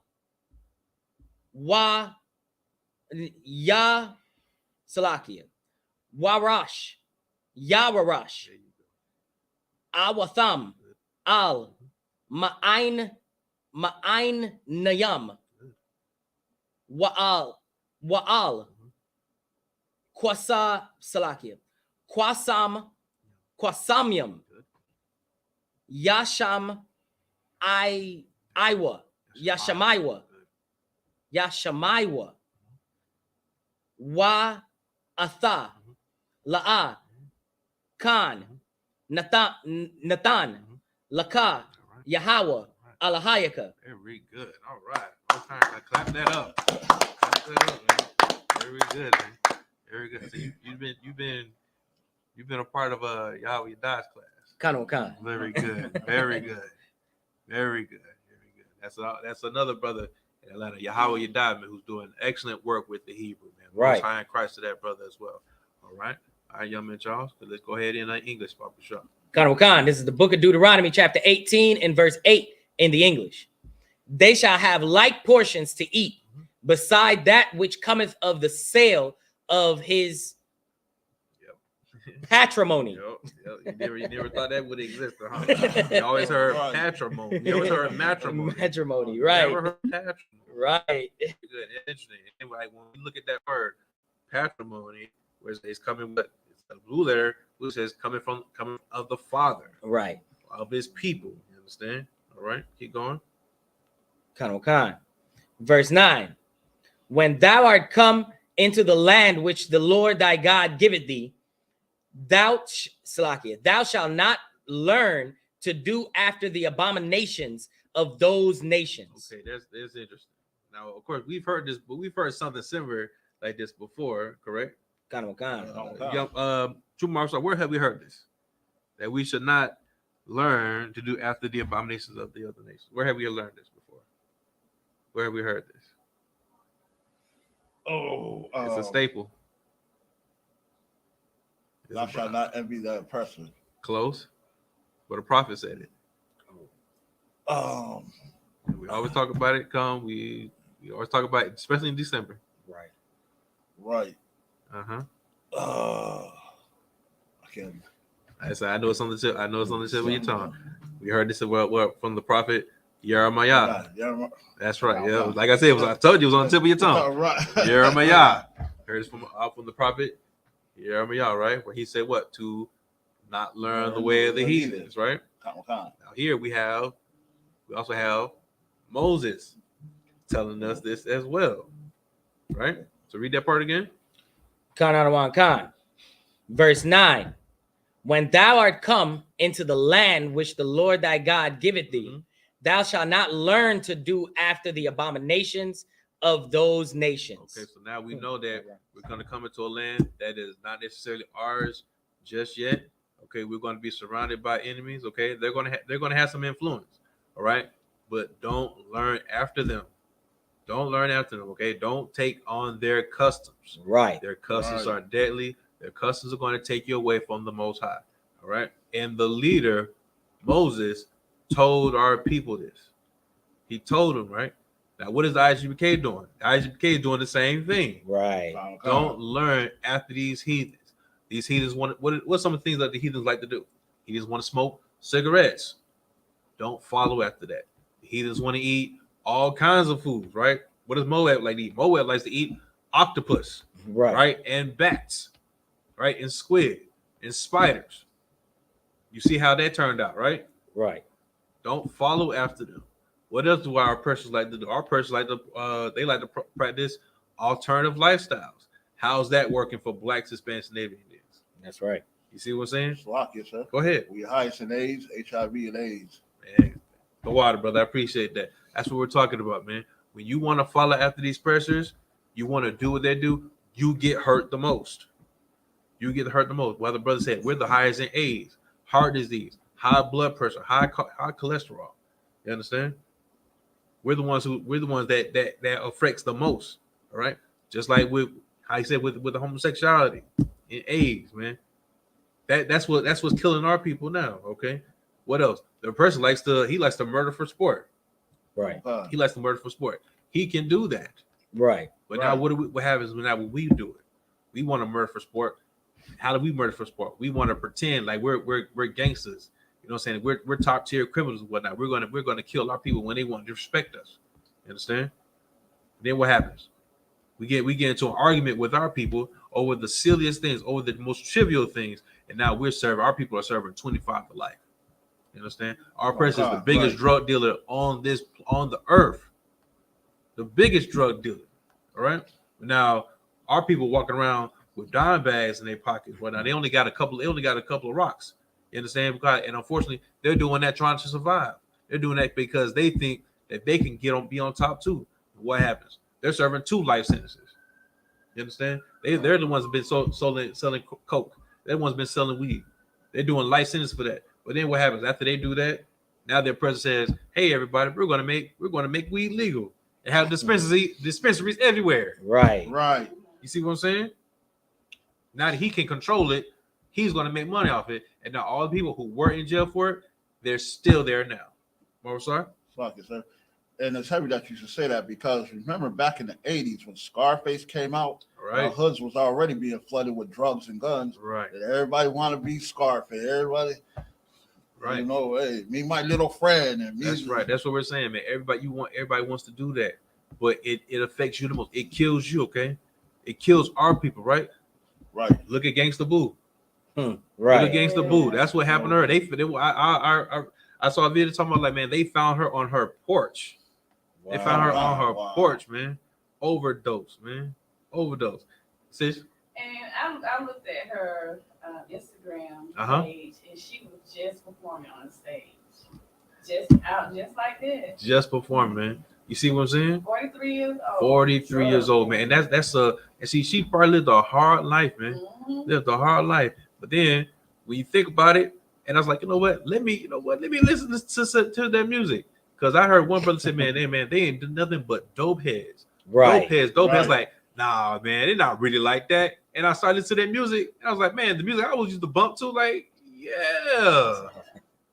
Salakia. Warash. Yawarash. Awatham. Al. Ma'ain Nayam. Wa'al. Salakia. Kwasamyam. Yasham. Yashamaiwa. Wa Atha. La'a. Khan. Nathan. Laka. Yahweh. Alahayaka. Very good. All right. Okay. Now clap that up. Clap that up, man. Very good, man. Very good. So you've been a part of Yahweh Yadai's class. Khan. Very good. Very good. Very good. Very good. That's another brother in Atlanta, Yahweh Yadai, man, who's doing excellent work with the Hebrew, man. Right. Most high in Christ to that brother as well. All right. All right, young man Charles. Let's go ahead in English, Papa Shaw. Khan. This is the book of Deuteronomy, chapter 18 and verse 8 in the English. They shall have like portions to eat, beside that which cometh of the sale of his patrimony. Yep. You never thought that would exist, huh? You always heard patrimony. You always heard matrimony. Matrimony, right? Never heard patrimony. Right. Good, interesting. Anyway, when we look at that word patrimony, where it's coming, but it's a blue letter, blue says coming of the Father, Right, of His people. You understand? All right, keep going. Khan. Verse 9. When thou art come into the land which the Lord thy God giveth thee, thou shalt not learn to do after the abominations of those nations. Okay, that's interesting. Now, of course, we've heard this, but we've heard something similar like this before, correct? Khan. True Marshall, where have we heard this? That we should not learn to do after the abominations of the other nations. Where have we learned this before? Where have we heard this? It's a staple. Thou shalt not envy that person. Close, but a prophet said it. We always talk about it. We always talk about it, especially in December. Right. I can't. I know it's on the tip. I know it's on the tip of your tongue. We heard this from the prophet Jeremiah. That's right. Yeah, like I said, I told you it was on the tip of your tongue. Right. Jeremiah. Heard it from the prophet Jeremiah, right? Where he said what? To not learn the way of the heathens, right? Now here we also have Moses telling us this as well, right? So read that part again. Khan. Verse 9. When thou art come into the land which the Lord thy God giveth thee, thou shalt not learn to do after the abominations of those nations. Okay, so now we know that we're going to come into a land that is not necessarily ours just yet. Okay, we're going to be surrounded by enemies. Okay, they're going to have some influence. All right, but don't learn after them. Don't learn after them. Okay, don't take on their customs. Right. Their customs are deadly. Their customs are going to take you away from the Most High. All right, and the leader Moses told our people this. He told them, right? Now, what is the I.S.U.P.K doing? The I.S.U.P.K is doing the same thing. Right. Don't learn after these heathens. These heathens what's some of the things that the heathens like to do? Heathens want to smoke cigarettes. Don't follow after that. The heathens want to eat all kinds of foods, right? What does Moab like to eat? Moab likes to eat octopus, right? And bats, right? And squid and spiders. You see how that turned out, right? Right. Don't follow after them. What else do our oppressors like to do? Our oppressors like to practice alternative lifestyles. How's that working for blacks, Hispanics, and Native Indians? That's right. You see what I'm saying? Slovakia, sir. Go ahead. We highest in AIDS, HIV, and AIDS. Man, the water, brother. I appreciate that. That's what we're talking about, man. When you want to follow after these pressures, you want to do what they do, you get hurt the most. You get hurt the most. Well, the brother said we're the highest in AIDS, heart disease, high blood pressure, high cholesterol. You understand? We're the ones that affects the most. All right. Just like with how you said with the homosexuality and AIDS, man. That's what's killing our people now. Okay. What else? The person likes to murder for sport. Right. He likes to murder for sport. He can do that. Right. But now what happens when we do it? We want to murder for sport. How do we murder for sport? We want to pretend like we're gangsters. You know what I'm saying? We're top tier criminals and whatnot. We're gonna kill our people when they want to respect us. You understand? Then what happens? We get into an argument with our people over the silliest things, over the most trivial things, and now our people are serving 25 for life. You understand? Our president is the biggest drug dealer on the earth. The biggest drug dealer. All right. Now our people walking around with dime bags in their pockets. Well, now they only got a couple of rocks. You understand? And unfortunately, they're doing that trying to survive. They're doing that because they think that they can be on top too. What happens? They're serving 2 life sentences. You understand? They're the ones that have been selling coke. They're the ones been selling weed. They're doing life sentences for that. But then what happens after they do that? Now their president says, "Hey, everybody, we're going to make weed legal and have dispensaries everywhere." Right. Right. You see what I'm saying? Now that he can control it, he's going to make money off it. And now all the people who were in jail for it, they're still there now. What was that? Slovakia, sir. And it's heavy that you should say that because remember back in the 80s when Scarface came out, Right. hoods was already being flooded with drugs and guns. Right. And everybody want to be Scarface. Everybody, Right. you know, hey, me, my little friend, and me. That's right. That's what we're saying, man. Everybody wants to do that, but it affects you the most. It kills you, okay? It kills our people, right? Right. Look at Gangsta Boo. Right. Look at Gangsta Boo. That's what happened to her. I saw a video talking about like, man, they found her on her porch. Wow. They found her on her porch, man. Overdose, man. Overdose. Sis? And I looked at her Instagram page, and she was just performing on stage, just like that. Just performing, man. You see what I'm saying? 43 years old. 43 years old, man. And and see, she probably lived a hard life, man. Mm-hmm. Lived a hard life. But then when you think about it, And I was like, you know what? Let me listen to their music. Because I heard one brother say, man, they ain't do nothing but dope heads. Right. Dope heads. Like, nah, man, they're not really like that. And I started listening to their music. And I was like, man, the music I always used to bump to, like,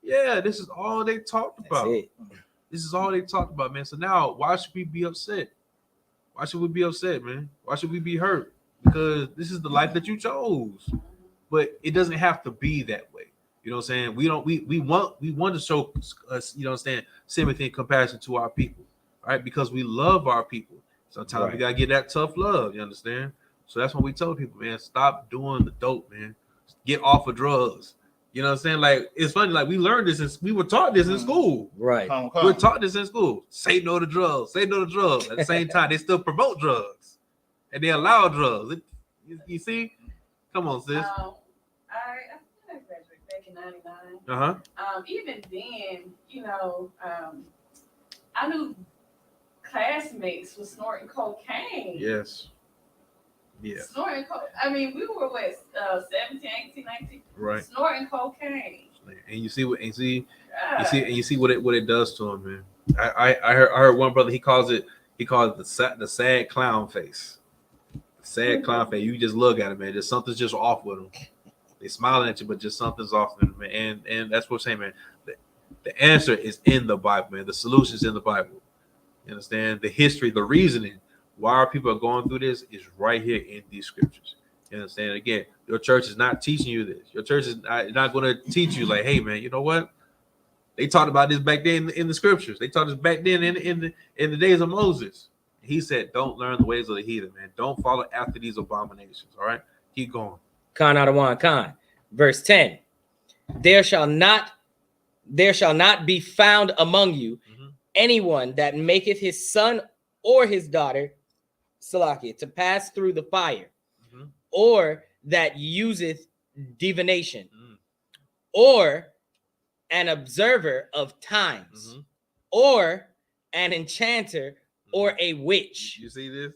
yeah, this is all they talked about. That's it. This is all they talked about, man. So now, why should we be upset? Why should we be upset, man? Why should we be hurt? Because this is the life that you chose. But it doesn't have to be that way. You know what I'm saying? We want to show us, you know what I'm saying, sympathy and compassion to our people, right? Because we love our people. Sometimes we gotta get that tough love, you understand? So that's what we tell people, man. Stop doing the dope, man. Get off of drugs. You know what I'm saying? Like, it's funny, like we learned this we were taught this in school. Right. We were taught this in school. Say no to drugs. Say no to drugs. At the same time, they still promote drugs. And they allow drugs. You see? Come on, sis. I graduated back in '99. Even then, you know, I knew classmates was snorting cocaine. Yes. Yeah. Snorting cocaine. I mean, we were what, 17, 18, 19. Right. Snorting cocaine. And you see what it does to him, man. I heard one brother, he calls it the sad clown face. The sad clown face. You just look at him, man. Just something's just off with him. They smiling at you, but just something's off with him, man. And that's what I'm saying, man. The answer is in the Bible, man. The solution is in the Bible. You understand? The history, the reasoning why our people are going through this is right here in these scriptures. You understand? Again, your church is not teaching you this. Your church is not going to teach you like, hey, man, you know what? They talked about this back then in the scriptures. They taught us back then in the days of Moses. He said, don't learn the ways of the heathen, man. Don't follow after these abominations. All right? Keep going. Khan Adawan Khan. Verse 10. There shall not be found among you anyone that maketh his son or his daughter, Salakia, to pass through the fire, or that useth divination, or an observer of times, or an enchanter, or a witch. You see this?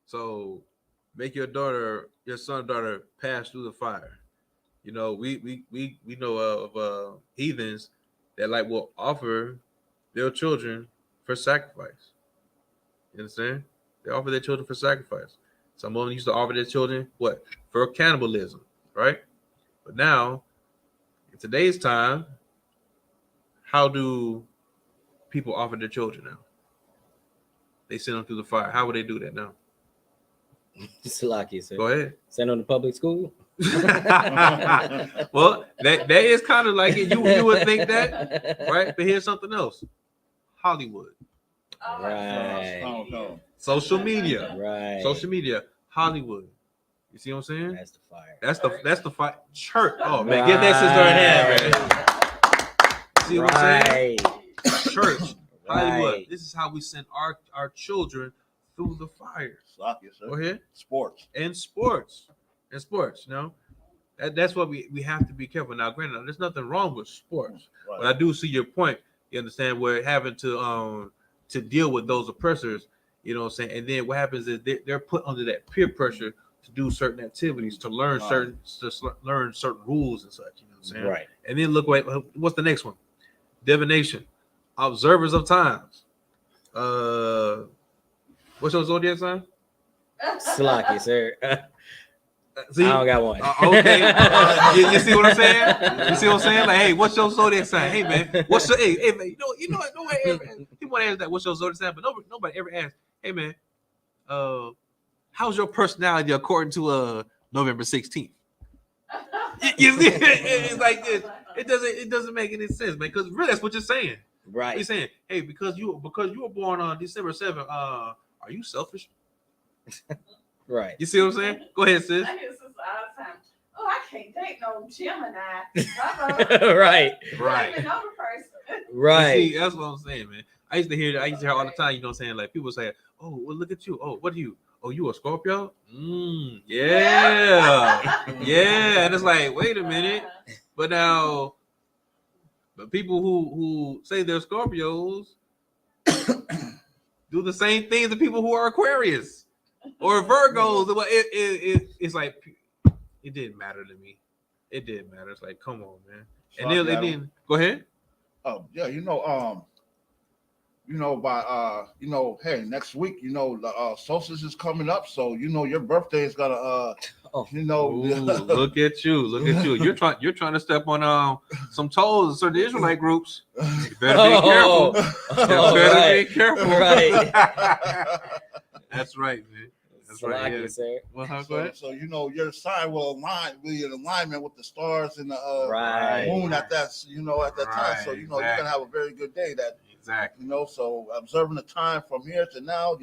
So make your son or daughter pass through the fire. You know, we know of heathens that like will offer their children for sacrifice. You understand? They offer their children for sacrifice. Some of them used to offer their children what? For cannibalism, right? But now, in today's time, how do people offer their children now? They send them through the fire. How would they do that now? Salakia, sir. Go ahead. Send them to public school. Well, that is kind of like it. You would think that, right? But here's something else. Hollywood. Right. Social media. Right. Social media. Hollywood. You see what I'm saying? That's the fire. That's the fire. Church. Oh man, give that sister a hand, man. See what I'm saying? Church. Hollywood. Right. This is how we send our children through the fire. Go ahead. Sports. You know, that's what we have to be careful. Now, granted, there's nothing wrong with sports, Right. but I do see your point. You understand? We're having to deal with those oppressors. You know what I'm saying? And then what happens is they're put under that peer pressure to do certain activities, to learn certain rules and such. You know what I'm saying? Right. And then look, what's the next one? Divination, observers of times. What's your zodiac sign? Salakia, sir. See? I don't got one. Okay. You see what I'm saying? You see what I'm saying? Like, hey, what's your zodiac sign? Hey, man, what's your hey man? You know what? Nobody ever people ask that. What's your zodiac sign? But nobody ever asks. Hey, man, how's your personality according to November 16th? You see, it's like this. It doesn't make any sense, man. Because really, that's what you're saying. Right. You're saying, hey, because you were born on December 7th. Are you selfish? Right. You see what I'm saying? Go ahead, sis. I hear sisters all the time. Oh, I can't date no Gemini. Right. I don't even know the person. Right. See, that's what I'm saying, man. I used to hear that. I used to hear all the time. You know what I'm saying? Like people say, "Oh, well, look at you. Oh, what are you? Oh, you a Scorpio? Yeah, yeah." And it's like, wait a minute. But now, the people who say they're Scorpios do the same things as people who are Aquarius or Virgos. It's like it didn't matter to me. It didn't matter. It's like, come on, man. So And then they didn't. Go ahead. Oh yeah, hey, next week, the solstice is coming up, so your birthday is gonna Ooh, look at you. Look at you. You're trying to step on some toes of certain Israelite groups. You better be careful. You better be careful. Right. That's right, man. That's right. Yeah. Sir. Well, go ahead. So your sign will be in alignment with the stars and the Right. moon at that time. So you're gonna have a very good day. Exactly. So observing the time from here to now,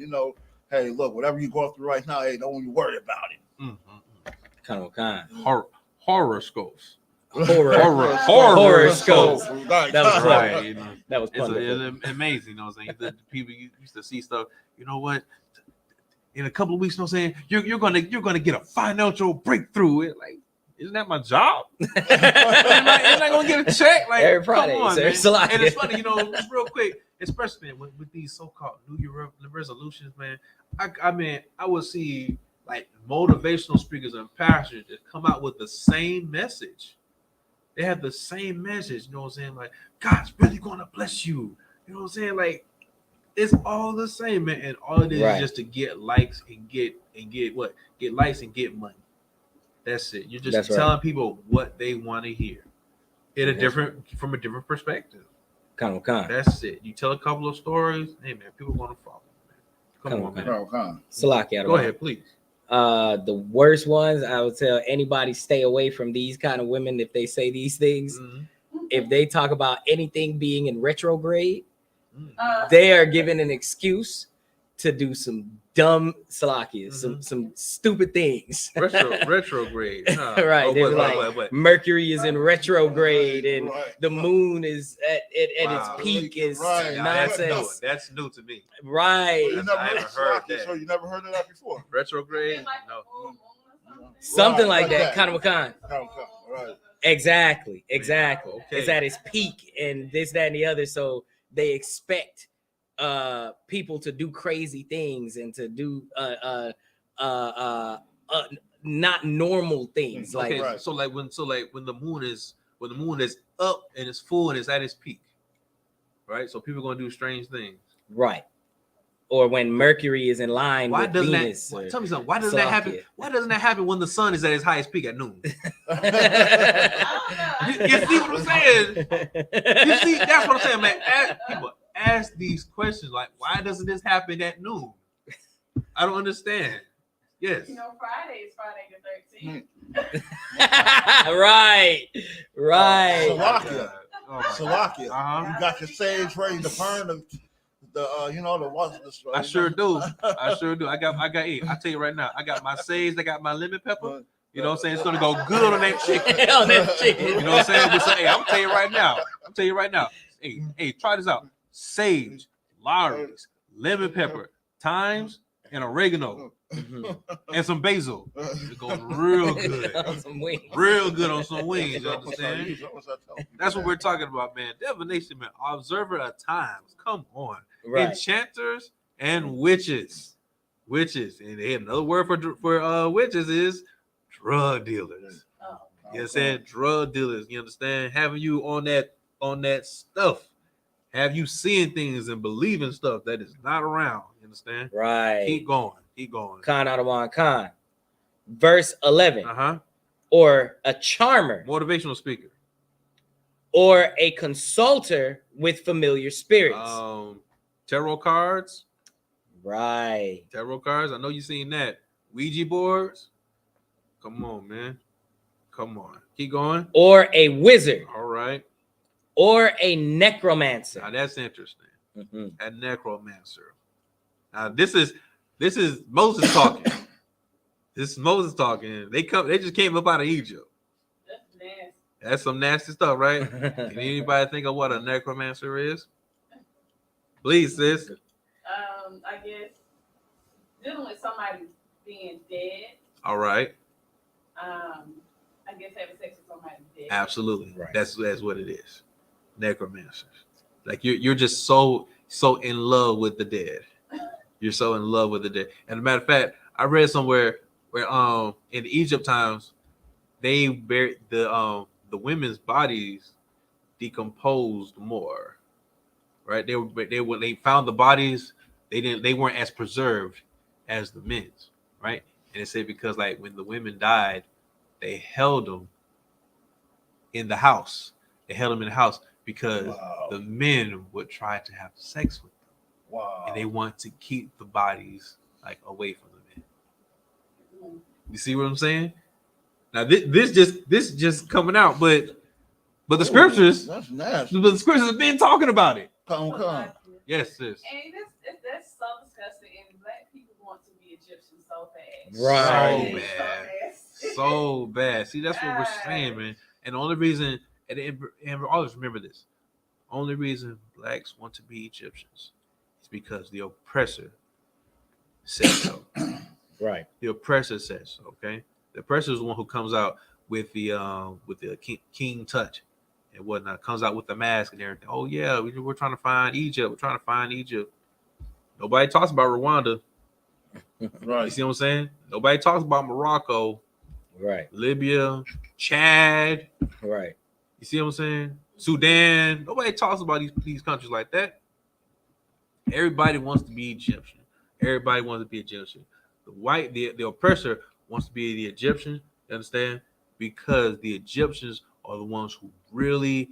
hey, look, whatever you're going through right now, hey, don't you worry about it. Horoscopes. Horoscopes. That was right. That was it's amazing. You know what I'm saying? The people used to see stuff. You know what? In a couple of weeks, you know what I'm saying? You're gonna get a financial breakthrough. Like, isn't that my job? Am I gonna get a check? Like, every Friday, come on, sir. man. It's like, And it's funny, real quick, especially with these so-called New Year resolutions, man. I would see like motivational speakers and pastors that come out with the same message. They have the same message, you know what I'm saying? Like, God's really gonna bless you. You know what I'm saying? Like, it's all the same, man. And all it is just to get likes and get likes and get money. That's it. You're just telling people what they want to hear from a different perspective. That's it. You tell a couple of stories, hey man, people want to follow. Man. Come on, man. Salakia, go ahead, please. The worst ones, I would tell anybody stay away from these kind of women if they say these things. If they talk about anything being in retrograde, they are given an excuse to do some dumb salakias, some stupid things. Retrograde. Right. They're like Mercury is in retrograde and the moon is at its peak is nonsense. That's new to me. Right. You never heard that. So you never heard of that before? Retrograde? No. Something like that. Kind of. Right. Exactly. Okay. It's at its peak and this, that, and the other. So they expect people to do crazy things and to do not normal things. Like so when the moon is up and it's full and it's at its peak, right? So people are gonna do strange things, right? Or when Mercury is in line with Venus. Tell me something. Why doesn't that happen? Why doesn't that happen when the sun is at its highest peak at noon? You see what I'm saying? You see, that's what I'm saying, man. People ask these questions like, why doesn't this happen at noon? I don't understand. Yes. Friday is Friday the 13th. Right. Salakia. You got your sage ready to burn the I sure do. I got eight. I tell you right now, I got my sage, I got my lemon pepper. You know what I'm saying? It's gonna go good on that chicken. You know what I'm saying? Hey, I'm telling you right now. Hey, try this out. Sage, Lowry's, lemon pepper, thymes, and oregano. And some basil. It's going real good. Real good on some wings. You understand? That's what we're talking about, man. Divination, man. Observer of times. Come on. Right. Enchanters and witches. And another word for witches is drug dealers. You understand? Drug dealers. You understand? Having you on that stuff. Have you seeing things and believing stuff that is not around? You understand? Right. Keep going. Khan Adawan Khan. Verse 11. Or a charmer. Motivational speaker. Or a consulter with familiar spirits. Tarot cards. Right. Tarot cards. I know you've seen that. Ouija boards. Come on, man. Come on. Keep going. Or a wizard. All right. Or a necromancer. Now that's interesting. A necromancer. Now this is Moses talking. This is Moses talking. They just came up out of Egypt. That's nasty. That's some nasty stuff, right? Can anybody think of what a necromancer is? Please, sis. I guess dealing with somebody being dead. All right. I guess having sex with somebody dead. Absolutely. Right. That's what it is. Necromancers. Like you're just so in love with the dead. You're so in love with the dead. And as a matter of fact, I read somewhere where in Egypt times, they buried the women's bodies decomposed more, right? They found the bodies, they weren't as preserved as the men's, right? And it said because like when the women died, they held them in the house. They held them in the house because the men would try to have sex with them. Wow. And they want to keep the bodies like away from the men. You see what I'm saying? Now this just coming out, but the scriptures, That's nasty. but the scriptures have been talking about it. Come. Yes, sis. And that's so disgusting. And black people want to be Egyptian so bad. Right. So bad. So bad. See, that's what we're saying, man. And the only reason, and always remember this, only reason blacks want to be Egyptians is because the oppressor said so. Right. The oppressor says so. Okay. The oppressor is the one who comes out with the king touch and whatnot. Comes out with the mask and everything. Oh yeah, we're trying to find Egypt. We're trying to find Egypt. Nobody talks about Rwanda. Right. You see what I'm saying? Nobody talks about Morocco. Right. Libya, Chad. Right. You see what I'm saying? Sudan. Nobody talks about these countries like that. Everybody wants to be Egyptian. Everybody wants to be Egyptian. The oppressor wants to be the Egyptian. You understand? Because the Egyptians are the ones who really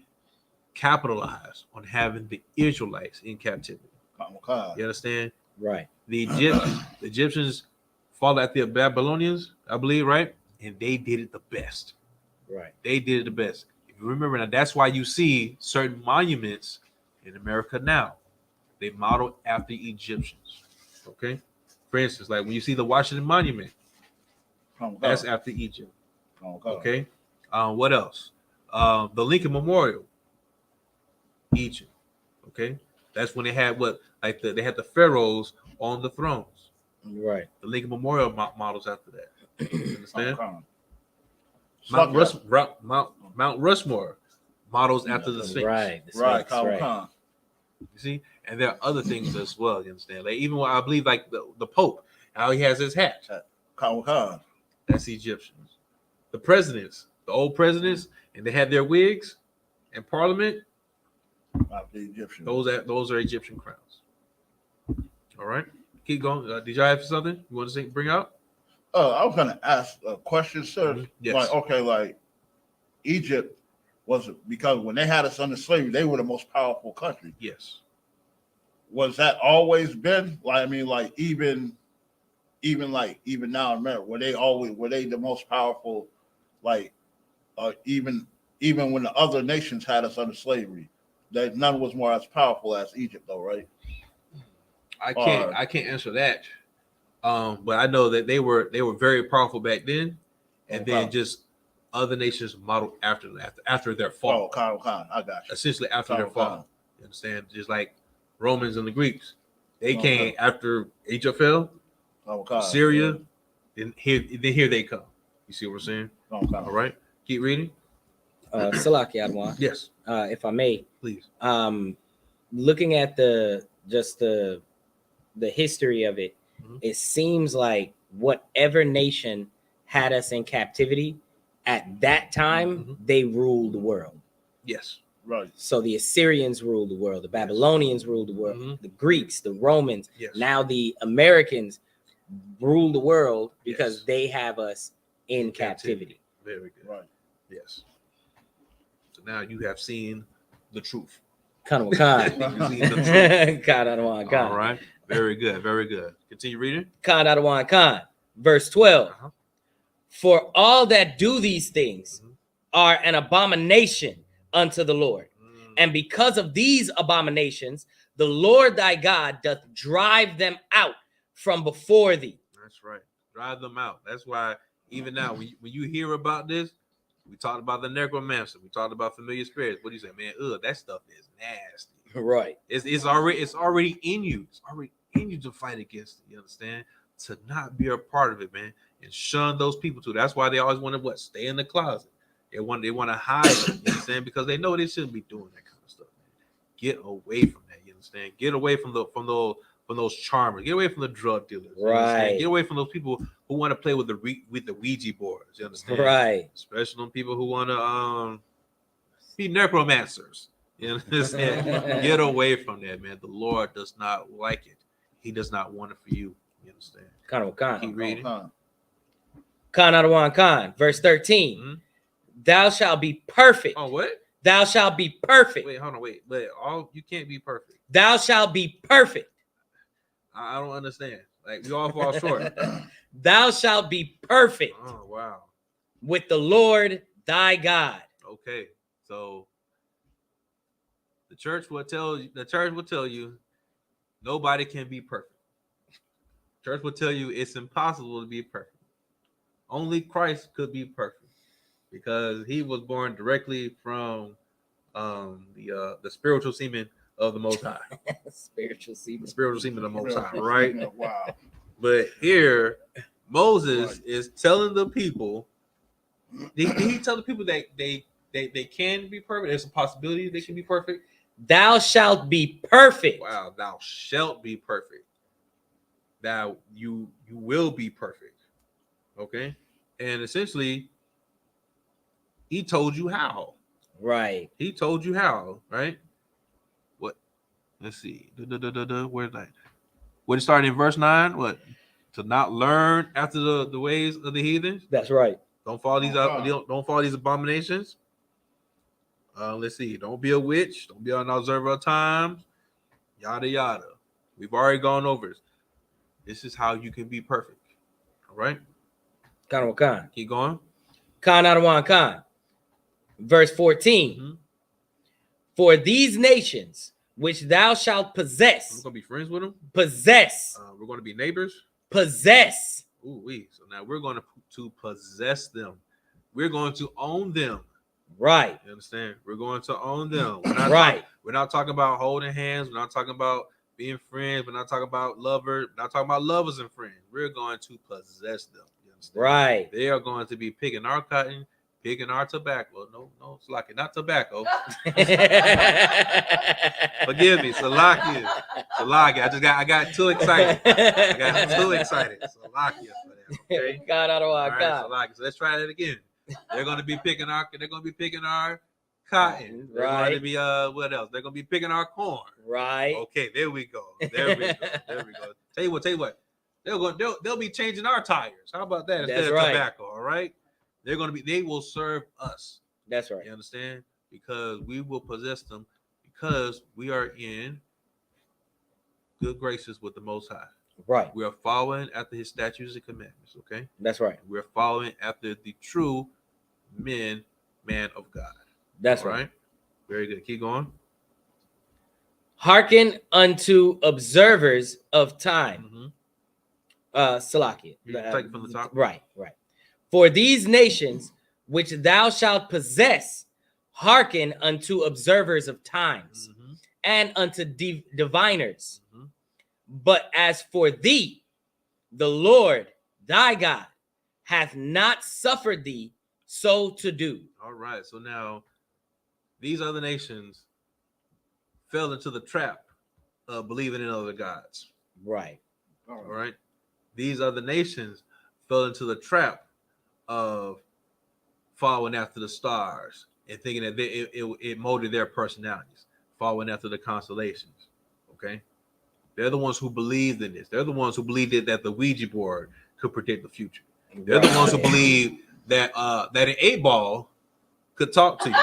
capitalize on having the Israelites in captivity. You understand? Right. The Egyptians followed after the Babylonians, I believe, right? And they did it the best. Right. They did it the best. If you remember, now that's why you see certain monuments in America now. They model after Egyptians. Okay? For instance, like when you see the Washington Monument, that's after Egypt. Okay? What else? The Lincoln Memorial, Egypt. Okay? That's when they had they had the pharaohs on the thrones. Right. The Lincoln Memorial models after that. You understand? Mount Rushmore models after the Sphinx. Right. The Right. Sphinx, right. You see, and there are other things as well. You understand? Like even when I believe like the Pope, how he has his hat. That's Egyptians. The presidents, the old presidents, and they had their wigs in Parliament. Those are Egyptian crowns. All right, keep going. Did y'all have something you want to bring out? I was gonna ask a question, sir. Mm-hmm. Yes. Like, okay, like Egypt was because when they had us under slavery, they were the most powerful country. Yes. Was that always been? Like, I mean, like even now in America, were they the most powerful? Like, even when the other nations had us under slavery, that none was more as powerful as Egypt, though, right? I can't answer that. But I know that they were very powerful back then, and then just other nations modeled after their fall. I got you. Essentially after their fall. You understand? Just like Romans and the Greeks, they came after Egypt fell. Syria, then here they come. You see what we're saying? All right, keep reading. Salaki Adwan. Yes. If I may, please. Looking at the history of it, it seems like whatever nation had us in captivity at that time, they ruled the world. Yes. Right. So the Assyrians ruled the world, the Babylonians ruled the world, the Greeks, the Romans. Yes. Now the Americans rule the world because they have us in captivity. Very good. Right. Yes. So now you have seen the truth. All right. Very good. Very good. Continue reading. Verse 12. For all that do these things are an abomination unto the Lord. And because of these abominations, the Lord thy God doth drive them out from before thee. That's right. Drive them out. That's why even now, when you hear about this, we talked about the necromancer. We talked about familiar spirits. What do you say, man? That stuff is nasty. Right. It's already in you. It's already in you to fight against it. You understand? To not be a part of it, man, and shun those people too. That's why they always want to stay in the closet. They want to hide it, you understand? Because they know they shouldn't be doing that kind of stuff, man. Get away from that, you understand? Get away from from those charmers. Get away from the drug dealers. You understand? Right. Get away from those people who want to play with the Ouija boards. You understand? Right. Especially them people who want to be necromancers. You understand? Get away from that, man. The Lord does not like it. He does not want it for you. You understand? Keep reading. Khan, verse 13. Mhm. Thou shalt be perfect. Oh, what? Thou shalt be perfect. Wait, hold on, wait. But you can't be perfect. Thou shalt be perfect. I don't understand. Like, we all fall short. Thou shalt be perfect Oh, wow. with the Lord thy God. Okay. So the church will tell you nobody can be perfect. Church will tell you it's impossible to be perfect. Only Christ could be perfect because he was born directly from the spiritual semen of the Most High. Spiritual semen. The spiritual semen of the Most High, right? Wow. But here, Moses is telling the people. Did he tell the people that they can be perfect? There's a possibility they can be perfect. Thou shalt be perfect. Wow, thou shalt be perfect. Thou you will be perfect. Okay, and essentially, he told you how. Right. He told you how, right? What? Let's see. Where's that? What it started in verse 9? What? To not learn after the ways of the heathens. That's right. Don't follow these up. Don't follow these abominations. Let's see. Don't be a witch. Don't be an observer of times. Yada yada. We've already gone over this. This is how you can be perfect. All right. Khan. Keep going. Khan. Verse 14. Mm-hmm. For these nations which thou shalt We're possess. gonna be friends with them. Possess. We're gonna be neighbors. Possess. Ooh, so now we're going to possess them. We're going to own them. Right. You understand? We're going to own them. We're not talking about holding hands. We're not talking about being friends. We're not talking about lovers. We're not talking about lovers and friends. We're going to possess them. You understand? Right. They are going to be picking our cotton, picking our tobacco. No, it's like not tobacco. Forgive me, Salakia. I got too excited. Salakia for that. Okay. God out of our All God. right, so let's try that again. They're going to be picking our cotton. They're going to be what else? They're going to be picking our corn. Right. Okay, there we go. Tell you what. They'll be changing our tires. How about that instead of tobacco? All right. They will serve us. That's right. You understand? Because we will possess them because we are in good graces with the Most High. Right. We are following after his statutes and commandments. Okay. That's right. We're following after the true man of God. That's all right. Very good. Keep going. Hearken unto observers of time. Salakia. Take it from the top. Right. For these nations which thou shalt possess, hearken unto observers of times and unto diviners. But as for thee, the Lord thy God hath not suffered thee so to do. All right. So now these other nations fell into the trap of believing in other gods. Right. All right. These other nations fell into the trap of following after the stars and thinking that it molded their personalities, following after the constellations. Okay. They're the ones who believed in this. They're the ones who believed that the Ouija board could predict the future. They're the ones who believe that an 8-ball could talk to you.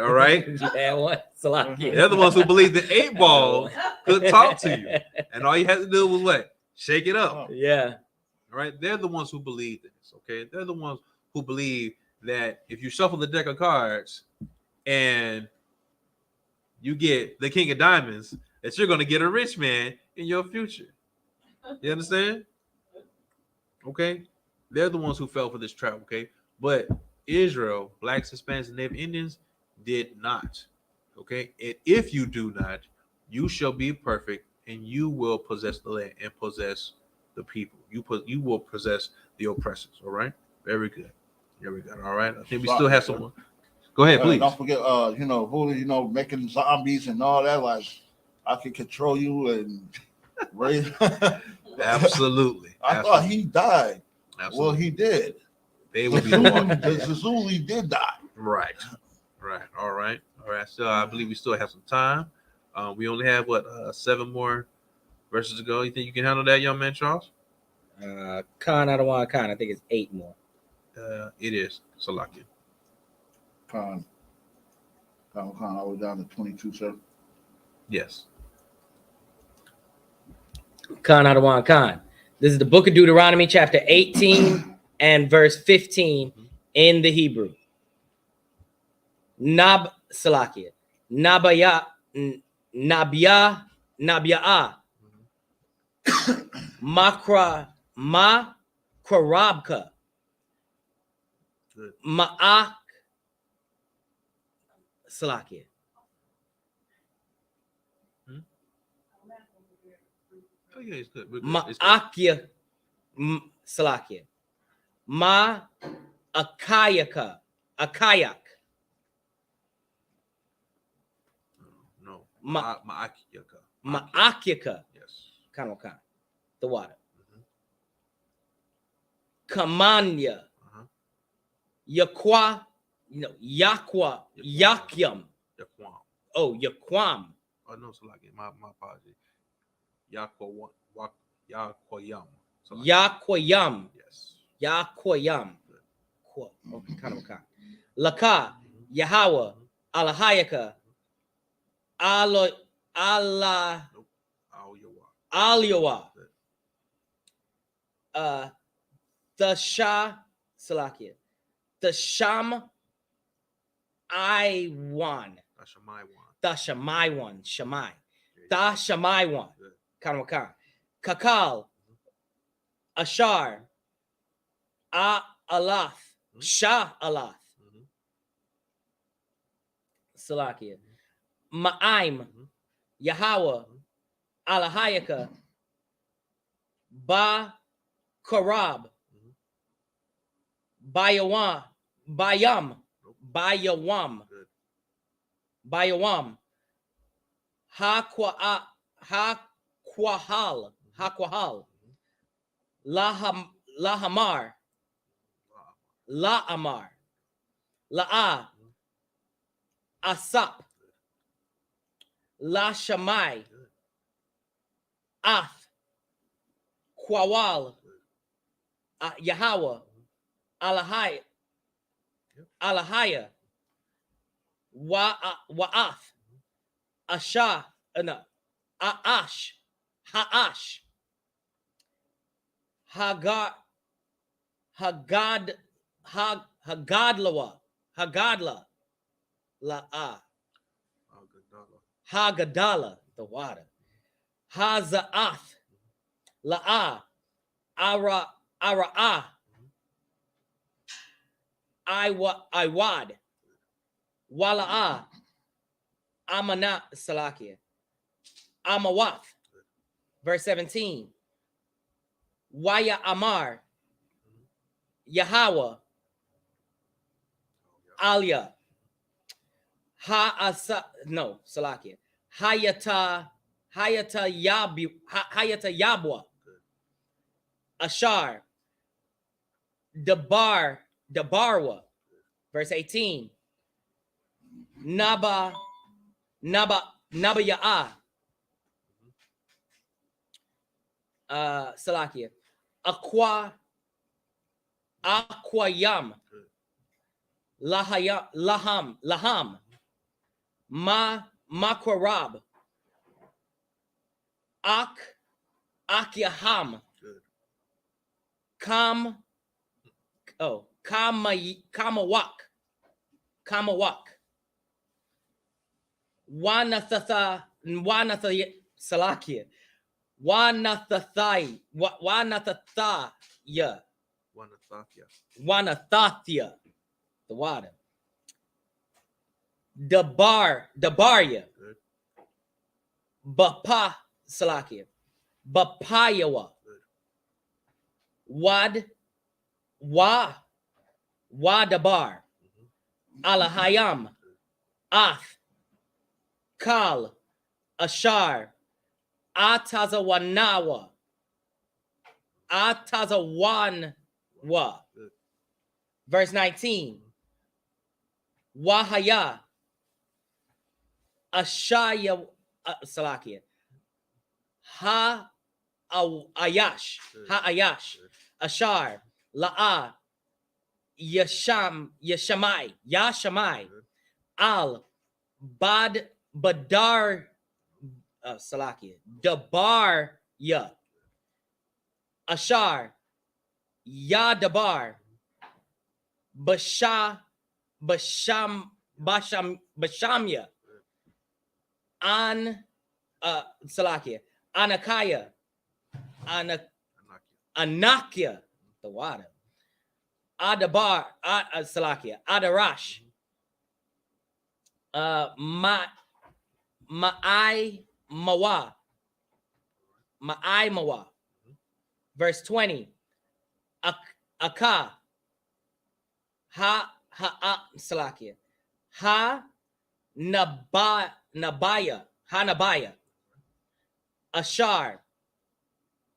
All right. Yeah, what? They're the ones who believe the 8-ball could talk to you, and all you had to do was what? Shake it up. Yeah. All right. They're the ones who believe in this. Okay. They're the ones who believe that if you shuffle the deck of cards and you get the King of Diamonds, that you're going to get a rich man in your future. You understand? Okay. They're the ones who fell for this trap. Okay. But Israel, blacks, Hispanics, and Native Indians did not. Okay. And if you do not, you shall be perfect and you will possess the land and possess the people. You will possess the oppressors. All right. Very good. Very good. All right. I think we still have someone. Go ahead, please. Don't forget, voodoo, making zombies and all that. Like, I can control you and raise. Absolutely. I thought he died. Absolutely. Well, he did. They will be the walking. The Zulu did die. Right. Right. All right. All right. So I believe we still have some time. We only have 7 more verses to go. You think you can handle that, young man, Charles? Khan Adawan Khan. I think it's 8 more. It is. Salakia. Khan, I was down to 22, sir. Yes. Khan Adawan Khan. This is the book of Deuteronomy, chapter 18 and verse 15 in the Hebrew. Salakia. Nabiyah. Makrabka. Good. Ma'ak. Salakia. Oh yeah, it's good. It's good. Ma'akya. Salakia. Ma akayaka. Akayak. No. Ma- Ma'akyaka. Ma'akyaka. Yes. Kanawakan. The water. Mhm. Kamanya. Yakwa. Yakwa. Yakyam. Yaquam. Oh, Yaquam. Oh no, Salakia. My apologies. Yaquayam. Yaquayam. Yes. Yaquayam. Okay, Kanawakan. Laka. Yahweh. Alahayaka. Allah. Nope. Aliyawa. The Shah. Salakia. The Sham. Iwan. The Shamai one. Shamai. The Shamai one. Kanawakan. Kakal. Ashar. Alath. Shah Alath. Salakia. Ma'aim. Yahweh. Alahayaka. Ba Karab. Bayawam. Bayam. Bayawam. Bayawam. Haquahal. Haquahal. Lahamar. La'amar. La'a. Asap. La Shamai. Ath. Quawal. Yahweh. Alahaya. Wa'ath. Asha. No. Aash. Haash. Hagadlawa. Hagadla. La'a. Hagadala. The water. Hazaath. La'a. Ara'ah. Iwad. Wala'ah. Amana. Salakia. Amawath. Verse 17. Waya Amar. Yahweh. Alia. Salakia. Hayata Yabwa. Ashar. Dabarwa. Verse 18. Nabaya'ah. Salakia. Aquayam. Laham. Makwarab. Akyaham. Kamawak. Salakia. Wanathathya. The water. Dabarya. Bapa. Salakia. Bapayawa. Wadabar. Alahayam. Ath. Kal. Ashar, Atazawanawa, Atazawanwa. Verse 19. Wahaya, Ashaya, Salakia, Ayash, Ashar, La'a, Yashamai, Al, Badar, Salakia, Dabar, Ashar, Yadabar, Bashamya, Salakia, Anakaya, Anakia, the water, Adabar, Salakia, Adarash, Ma'ai Mawa. Verse 20. Aka. Salakia. Nabaya. Ashar.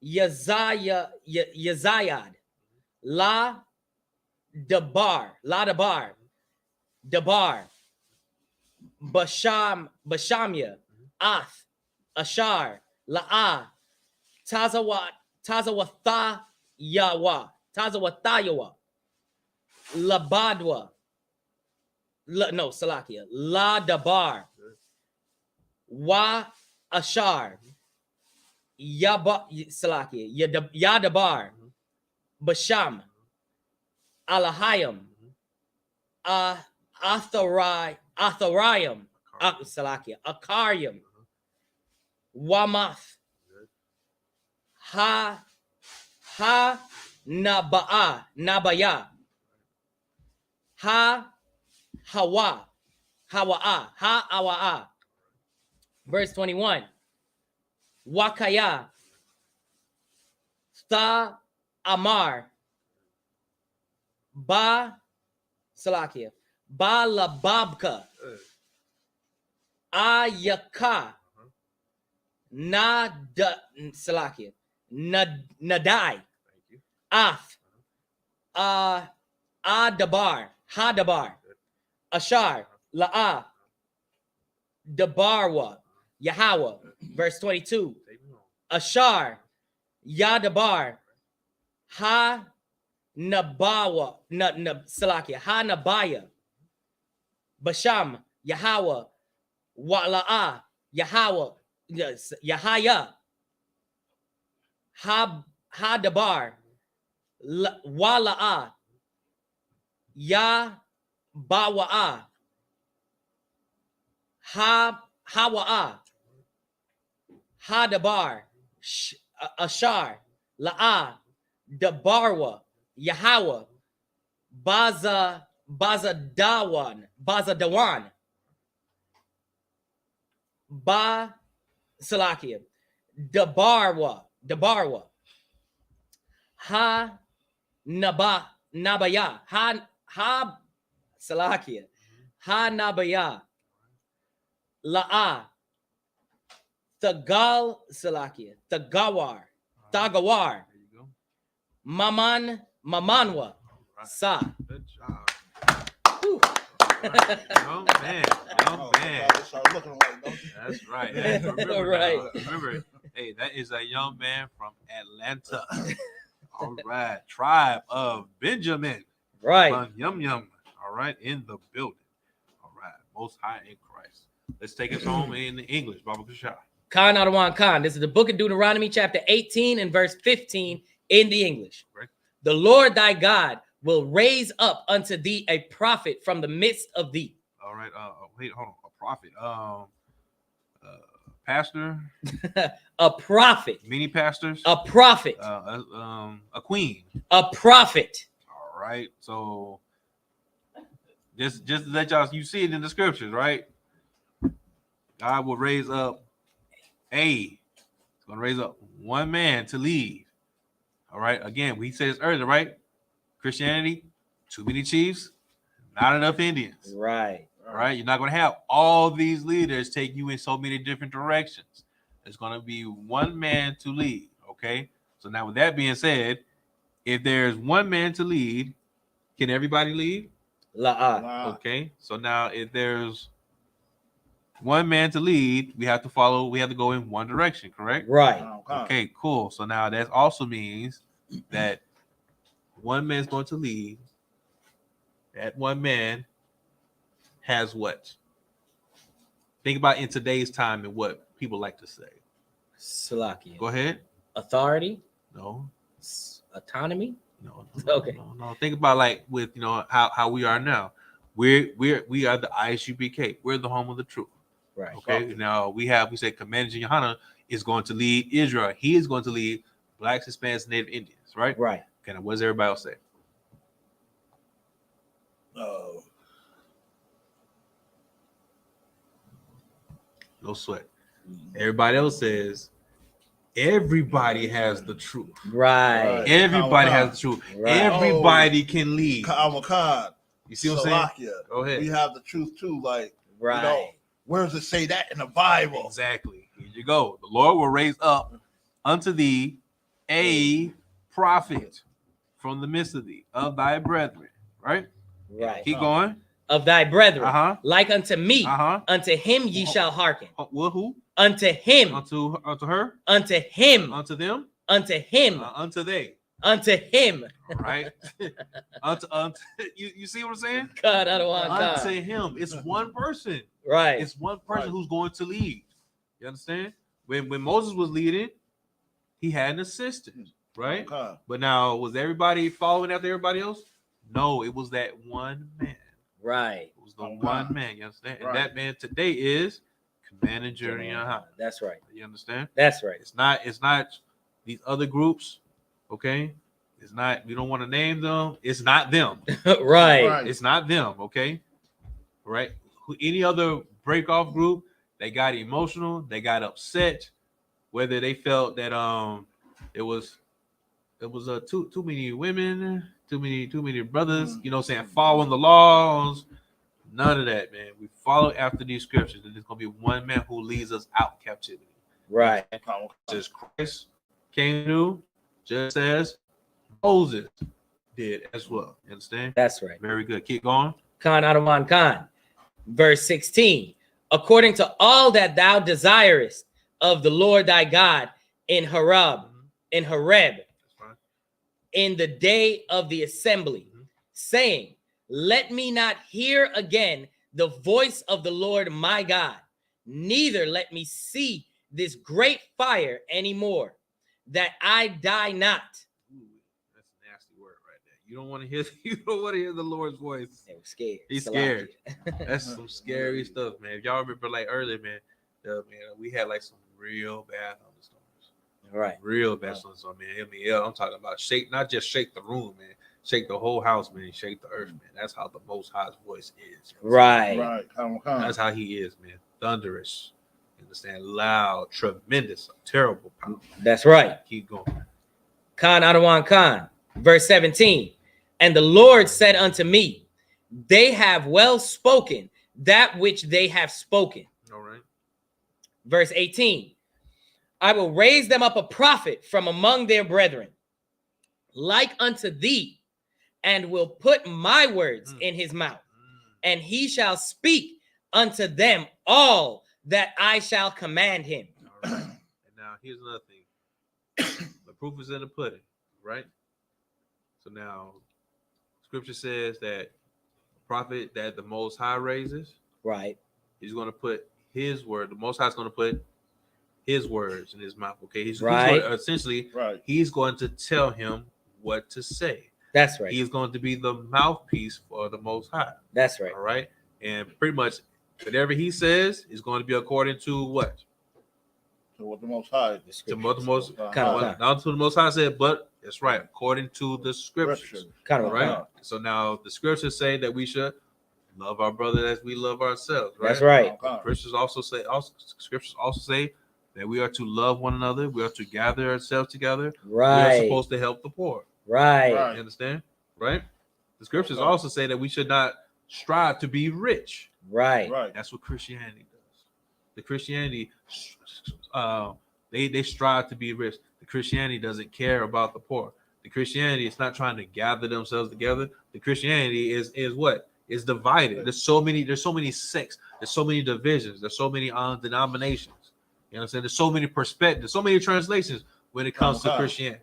Yazayad. La Dabar. Bashamya. Ath. Ashar. La'a. Tazawathayawa. Labadwa. Salakia. La Dabar. Wa Ashar. Salakia. Yadabar. Basham. Alahayim. Atharayim. Salakia. Akaryim. Wamath. Nabaya. Hawa'a. Verse 21. Wakaya. Tha Amar. Salakia. Lababka. Ayaka. Salakia. Nadai. Ath. Hadabar. Ashar. La'a. Dabarwa. Yahweh. Verse 22. Ashar. Yadabar. Nabawa. Salakia. Nabaya. Basham. Yahweh. Wala'a. Yahweh. Yahaya. Hadabar. Wala'a. Ya Bawa'a. Hawa'a. Hadabar. Ashar. La'a. Dabarwa. Yahweh. Bazadawan. Salakia. Dabarwa. Nabaya. Salakia. Nabaya. La'a. Tagal. Salakia. Tagawar. There you go. Mamanwa. Right. Sa. Good job. Whew. Right. Young man. Start looking like, don't you? That's right. Hey, remember, Right. remember, hey, that is a young man from Atlanta. All right. Tribe of Benjamin. Right. Yum. All right. In the building. All right. Most High in Christ. Let's take us home in English. Baba Kusha. Khan Adawan Khan. This is the book of Deuteronomy, chapter 18 and verse 15 in the English. Right. The Lord thy God will raise up unto thee a prophet from the midst of thee. All right. Wait, hold on. A prophet. Pastor. A prophet. Many pastors. A prophet. A queen. A prophet. All right. So just to let y'all, you see it in the scriptures, right? God will raise up He's going to raise up one man to lead. All right. Again, we said this earlier, right? Christianity, too many chiefs, not enough Indians. Right. right? You're not going to have all these leaders take you in so many different directions. There's going to be one man to lead, okay? So now with that being said, if there's one man to lead, can everybody lead? La'ah. Okay. So now if there's one man to lead, we have to go in one direction, correct? Right. Okay, cool. So now that also means that one man's going to lead. That one man has what? Think about in today's time and what people like to say. Salakia. Go ahead. Authority. No. Autonomy. No. Okay. No. Think about like with how we are now. We are the I.S.U.P.K. We're the home of the truth. Right. Okay. Now we say Commander Yahanna is going to lead Israel. He is going to lead Blacks, Hispanics, Native Indians. Right. Right. Okay. Now what does everybody else say? No sweat. Everybody else says everybody has the truth. Right. Everybody has the truth. Right. Everybody can lead. You see what I'm saying? Go ahead. We have the truth too. Like, Right. you know, where does it say that in the Bible? Exactly. Here you go. The Lord will raise up unto thee a prophet from the midst of thee, of thy brethren. Right? Right. Keep going. Of thy brethren, Uh-huh. like unto me, Uh-huh. unto him ye shall hearken. Well, who? Unto him, Unto her? unto him, Unto them? unto him, Unto they. unto him. All right. unto you see what I'm saying? God, I don't want Unto God. him. It's one person. Right. It's one person who's going to lead. You understand? When Moses was leading, he had an assistant, right? But now, was everybody following after everybody else? No, it was that one man. Right. It was the one man. You understand? And that man today is Commander Yahanna. That's right. You understand? That's right. It's not these other groups, okay? It's not, we don't want to name them. It's not them. Right. It's not them, okay? Right? Any other break off group, they got emotional, they got upset, whether they felt that it was too many women, too many brothers, you know what I'm saying, following the laws. None of that, man. We follow after these scriptures, and there's gonna be one man who leads us out of captivity. Right. Just Christ came to, just as Moses did as well. You understand? That's right. Very good. Keep going. Khan Adawan Khan. Verse 16. According to all that thou desirest of the Lord thy God in Horeb, in the day of the assembly, saying, let me not hear again the voice of the Lord my God, neither let me see this great fire anymore, that I die not. Ooh, that's a nasty word right there. You don't want to hear the Lord's voice. They were scared. He's scared. That's some scary stuff, man. If y'all remember like earlier, man, we had like some real bad thunderstorms. Right. Real bad thunderstorms, man. I mean, I'm talking about not just shake the room, man. Shake the whole house, man. Shake the earth, man. That's how the Most High's voice is. Right. That's how he is, man. Thunderous. You understand? Loud, tremendous, terrible power. That's right. Keep going. Khan Adawan Khan. Verse 17. And the Lord said unto me, they have well spoken that which they have spoken. All right. Verse 18. I will raise them up a prophet from among their brethren, like unto thee, and will put my words in his mouth, and he shall speak unto them all that I shall command him. All right. And now here's another thing. The proof is in the pudding, right? So now scripture says that the prophet that the Most High raises, right, he's going to put his word. The Most High is going to put his words in his mouth. Okay, he's essentially he's going to tell him what to say. That's right. He's going to be the mouthpiece for the Most High. That's right. All right, and pretty much whatever he says is going to be according to what? To what the Most High. To what the Most not to the Most High said, but that's right, according to the scriptures. Right. So now the scriptures say that we should love our brother as we love ourselves. Right? That's right. Scriptures also say that we are to love one another. We are to gather ourselves together. Right. We are supposed to help the poor. Right. You understand? Right. The scriptures also say that we should not strive to be rich. Right. Right. That's what Christianity does. The Christianity, they strive to be rich. The Christianity doesn't care about the poor. The Christianity is not trying to gather themselves together. The Christianity is what? Is divided. There's so many sects, there's so many divisions, there's so many denominations. You understand? There's so many perspectives, so many translations when it comes to Christianity.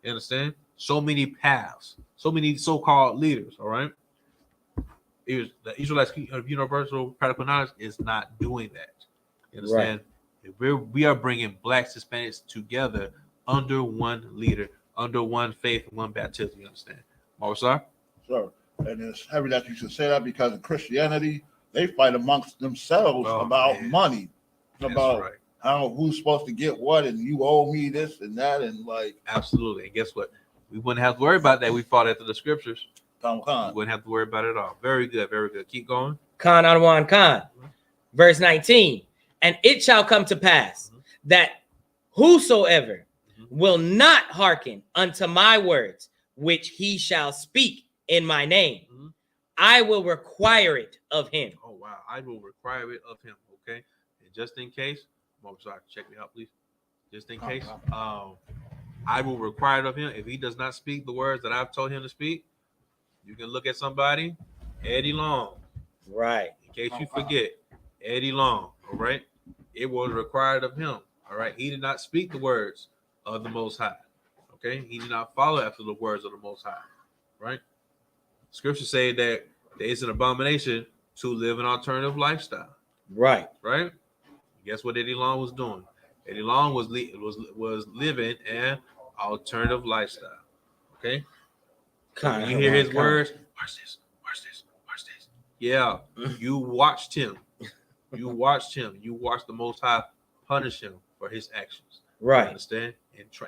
You understand? So many paths, so many so-called leaders. All right. The Israelites of universal practical knowledge is not doing that. You understand? Right. We are bringing blacks, Hispanics together under one leader, under one faith, one baptism. You understand? Sir? Sure. And it's heavy that you should say that because in Christianity, they fight amongst themselves about money, about how who's supposed to get what, and you owe me this and that, and like absolutely. And guess what? We wouldn't have to worry about that. We fought after the scriptures. We wouldn't have to worry about it at all. Very good, very good. Keep going. Khan Anwan Khan, verse 19. And it shall come to pass that whosoever will not hearken unto my words, which he shall speak in my name, I will require it of him. Oh, wow. I will require it of him. Okay. And just in case, sorry, check me out, please. Just in case, I will require it of him. If he does not speak the words that I've told him to speak, you can look at somebody, Eddie Long. Right. In case you forget, Eddie Long. All right. It was required of him. All right. He did not speak the words of the Most High. Okay. He did not follow after the words of the Most High. Right. Scriptures say that it's an abomination to live an alternative lifestyle. Right. Right. Guess what Eddie Long was doing? Eddie Long was living an alternative lifestyle. Okay. When you hear his words, watch this. Yeah, you watched him. You watched the Most High punish him for his actions. Right. You understand?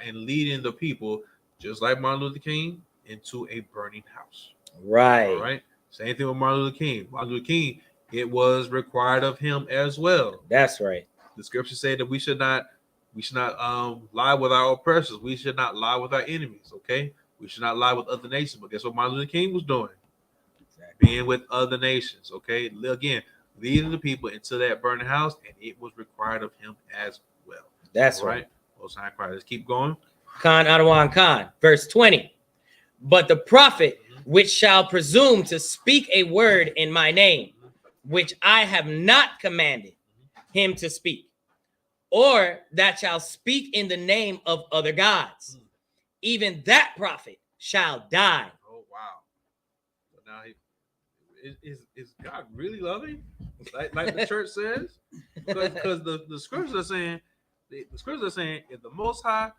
And leading the people, just like Martin Luther King, into a burning house. Right. All right. Same thing with Martin Luther King. Martin Luther King, it was required of him as well. That's right. The scriptures say that we should not lie with our oppressors. We should not lie with our enemies. Okay. We should not lie with other nations. But guess what Martin Luther King was doing? Exactly. Being with other nations. Okay. Again, leading the people into that burning house, and it was required of him as well. That's right. Most High Christ. Let's keep going. Khan Anwan Khan, verse 20. But the prophet which shall presume to speak a word in my name, which I have not commanded him to speak, or that shall speak in the name of other gods, even that prophet shall die. Oh, wow. So now is God really loving? Like the church says? Because the scriptures are saying, if the Most High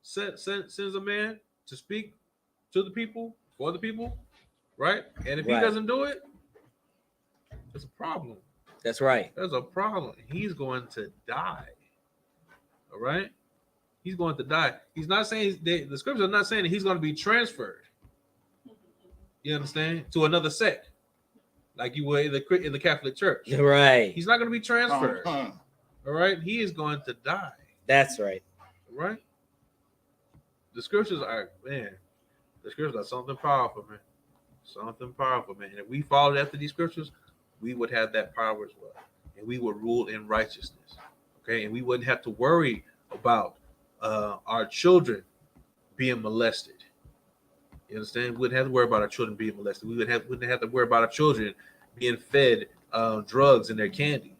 sends a man to speak to the people, for the people, right? And if he doesn't do it, it's a problem. That's right. There's a problem. He's going to die. All right? He's going to die. He's not saying, the scriptures are not saying that he's going to be transferred. You understand? To another sect, like you would in the Catholic Church. Right. He's not going to be transferred. All right? He is going to die. That's right. All right? The scriptures are, the scriptures are something powerful, man. Something powerful, man. And if we followed after these scriptures, we would have that power as well. And we would rule in righteousness. Okay? And we wouldn't have to worry about our children being molested. You understand? We wouldn't have to worry about our children being molested. We wouldn't have to worry about our children being fed drugs in their candy.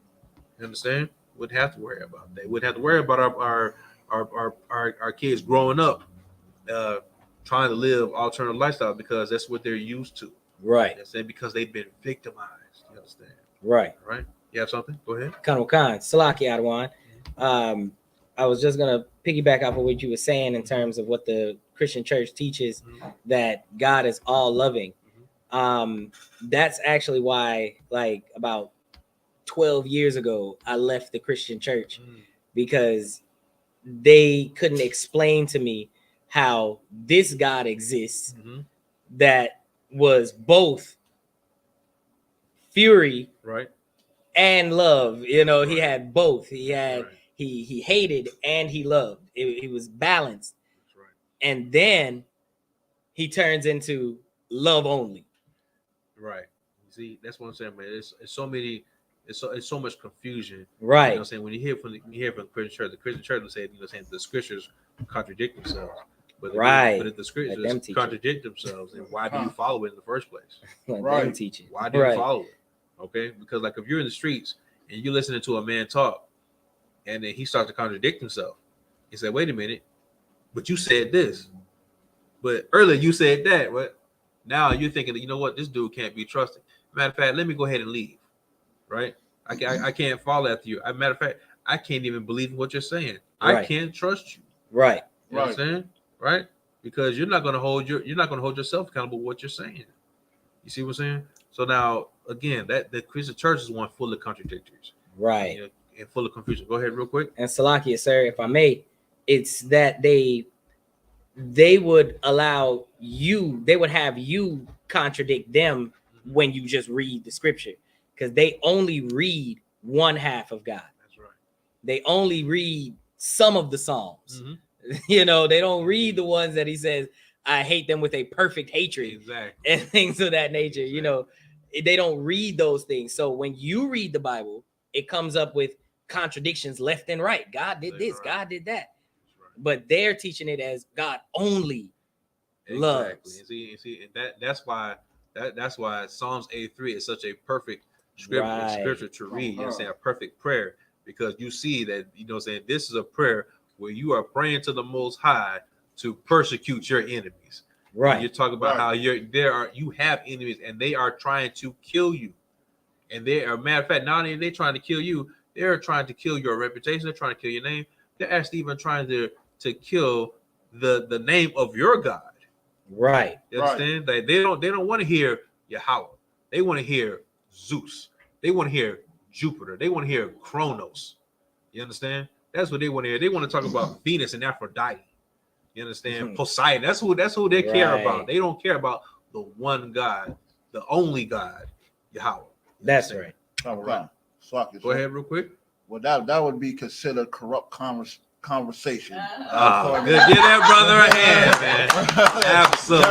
You understand? We wouldn't have to worry about that. We wouldn't have to worry about our kids growing up trying to live alternative lifestyle because that's what they're used to. Right. That's it, because they've been victimized. You understand? Right. Right. You have something? Go ahead. Khan Salaki Adwan. I was just gonna piggyback off of what you were saying in terms of what the Christian church teaches, that God is all loving. That's actually why, like, about 12 years ago, I left the Christian church because they couldn't explain to me how this God exists that was both fury, right, and love. You know, he had both. He had he hated and he loved. It was balanced. That's right. And then he turns into love only. Right. You see, that's what I'm saying, man. It's so many, it's so much confusion. Right. You know what I'm saying? When you hear from the Christian church will say, you know, saying the scriptures contradict themselves. But if the scriptures contradict themselves, then why do you follow it in the first place? Let Right. them teach it. Why do you follow it? Okay, because like if you're in the streets and you're listening to a man talk, and then he starts to contradict himself, he said, "Wait a minute, but you said this, but earlier you said that. What? Now you're thinking that, you know what, this dude can't be trusted. Matter of fact, let me go ahead and leave. Right? I can't follow after you. Matter of fact, I can't even believe in what you're saying. Right. I can't trust you. Right. You understand? Right? Because you're not going to hold yourself accountable for what you're saying. You see what I'm saying? So now again, that the Christian church is one full of contradictories. Right. You know, and full of confusion. Go ahead real quick. And Salakia, sir, if I may, it's that they would allow you, they would have you contradict them when you just read the scripture, because they only read one half of God. That's right. They only read some of the Psalms. Mm-hmm. You know, they don't read the ones that he says, I hate them with a perfect hatred. Exactly. And things of that nature. You know, they don't read those things. So when you read the Bible, it comes up with contradictions left and right. God did this, God did that. But they're teaching it as God only loves. And see, and that's why Psalms 83 is such a perfect scripture to read. You know, saying a perfect prayer, because you see that, you know, saying this is a prayer where you are praying to the Most High to persecute your enemies. Right. And you talk about how you have enemies and they are trying to kill you. And they are, matter of fact, not only are they trying to kill you, they're trying to kill your reputation. They're trying to kill your name. They're actually even trying to kill the name of your God. Right. You understand? They don't want to hear Yahweh. They want to hear Zeus. They want to hear Jupiter. They want to hear Kronos. You understand? That's what they want to hear. They want to talk about Venus and Aphrodite. You understand? Poseidon. That's who they care about. They don't care about the one God, the only God, Yahweh. That's right. Okay. Go ahead real quick. Well, that would be considered corrupt conversation. Give that brother a hand, man. Absolutely.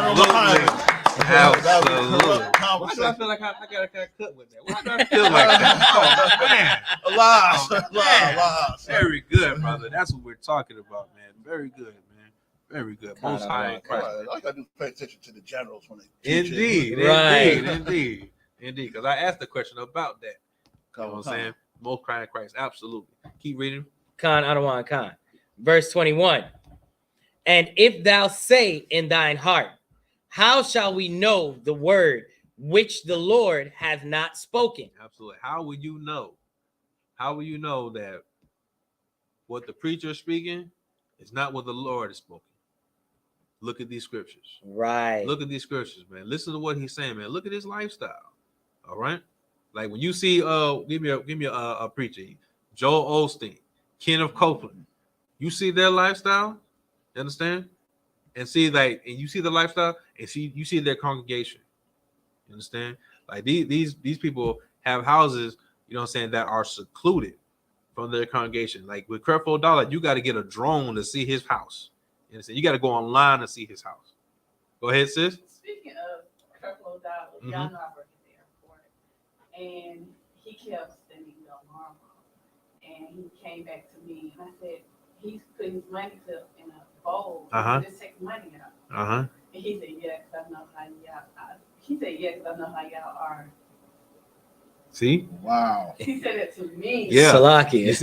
Absolutely. Why do I feel like I got to cut with that? Why do I feel like that? Oh, man. Very good, brother. That's what we're talking about, man. Very good, man. Very good. Most high in Christ. All I got to do is pay attention to the generals when they teach Indeed. Because I asked the question about that. You know what I'm saying? Most high in Christ. Absolutely. Keep reading. Khan Adawan Khan. Verse 21. And if thou say in thine heart, how shall we know the word which the Lord hath not spoken? Absolutely. How will you know? How will you know that what the preacher is speaking is not what the Lord is spoken? Look at these scriptures. Right. Look at these scriptures, man. Listen to what he's saying, man. Look at his lifestyle. All right. Like when you see, give me a preacher, Joel Osteen, Kenneth Copeland. You see their lifestyle, you understand? And you see the lifestyle, and you see their congregation. You understand? Like these people have houses, you know what I'm saying, that are secluded from their congregation. Like with Creflo Dollar, you got to get a drone to see his house. You understand? You got to go online to see his house. Go ahead, sis. Speaking of Creflo Dollar, y'all know I work at the airport, and he kept sending the alarm off, and he came back to me, and I said, he's putting his money clip in a bowl. Just take money out. And he said, yeah, because I know how y'all are. He said, yeah, because I know how y'all are. See? Wow. He said it to me. Yeah. Salakia.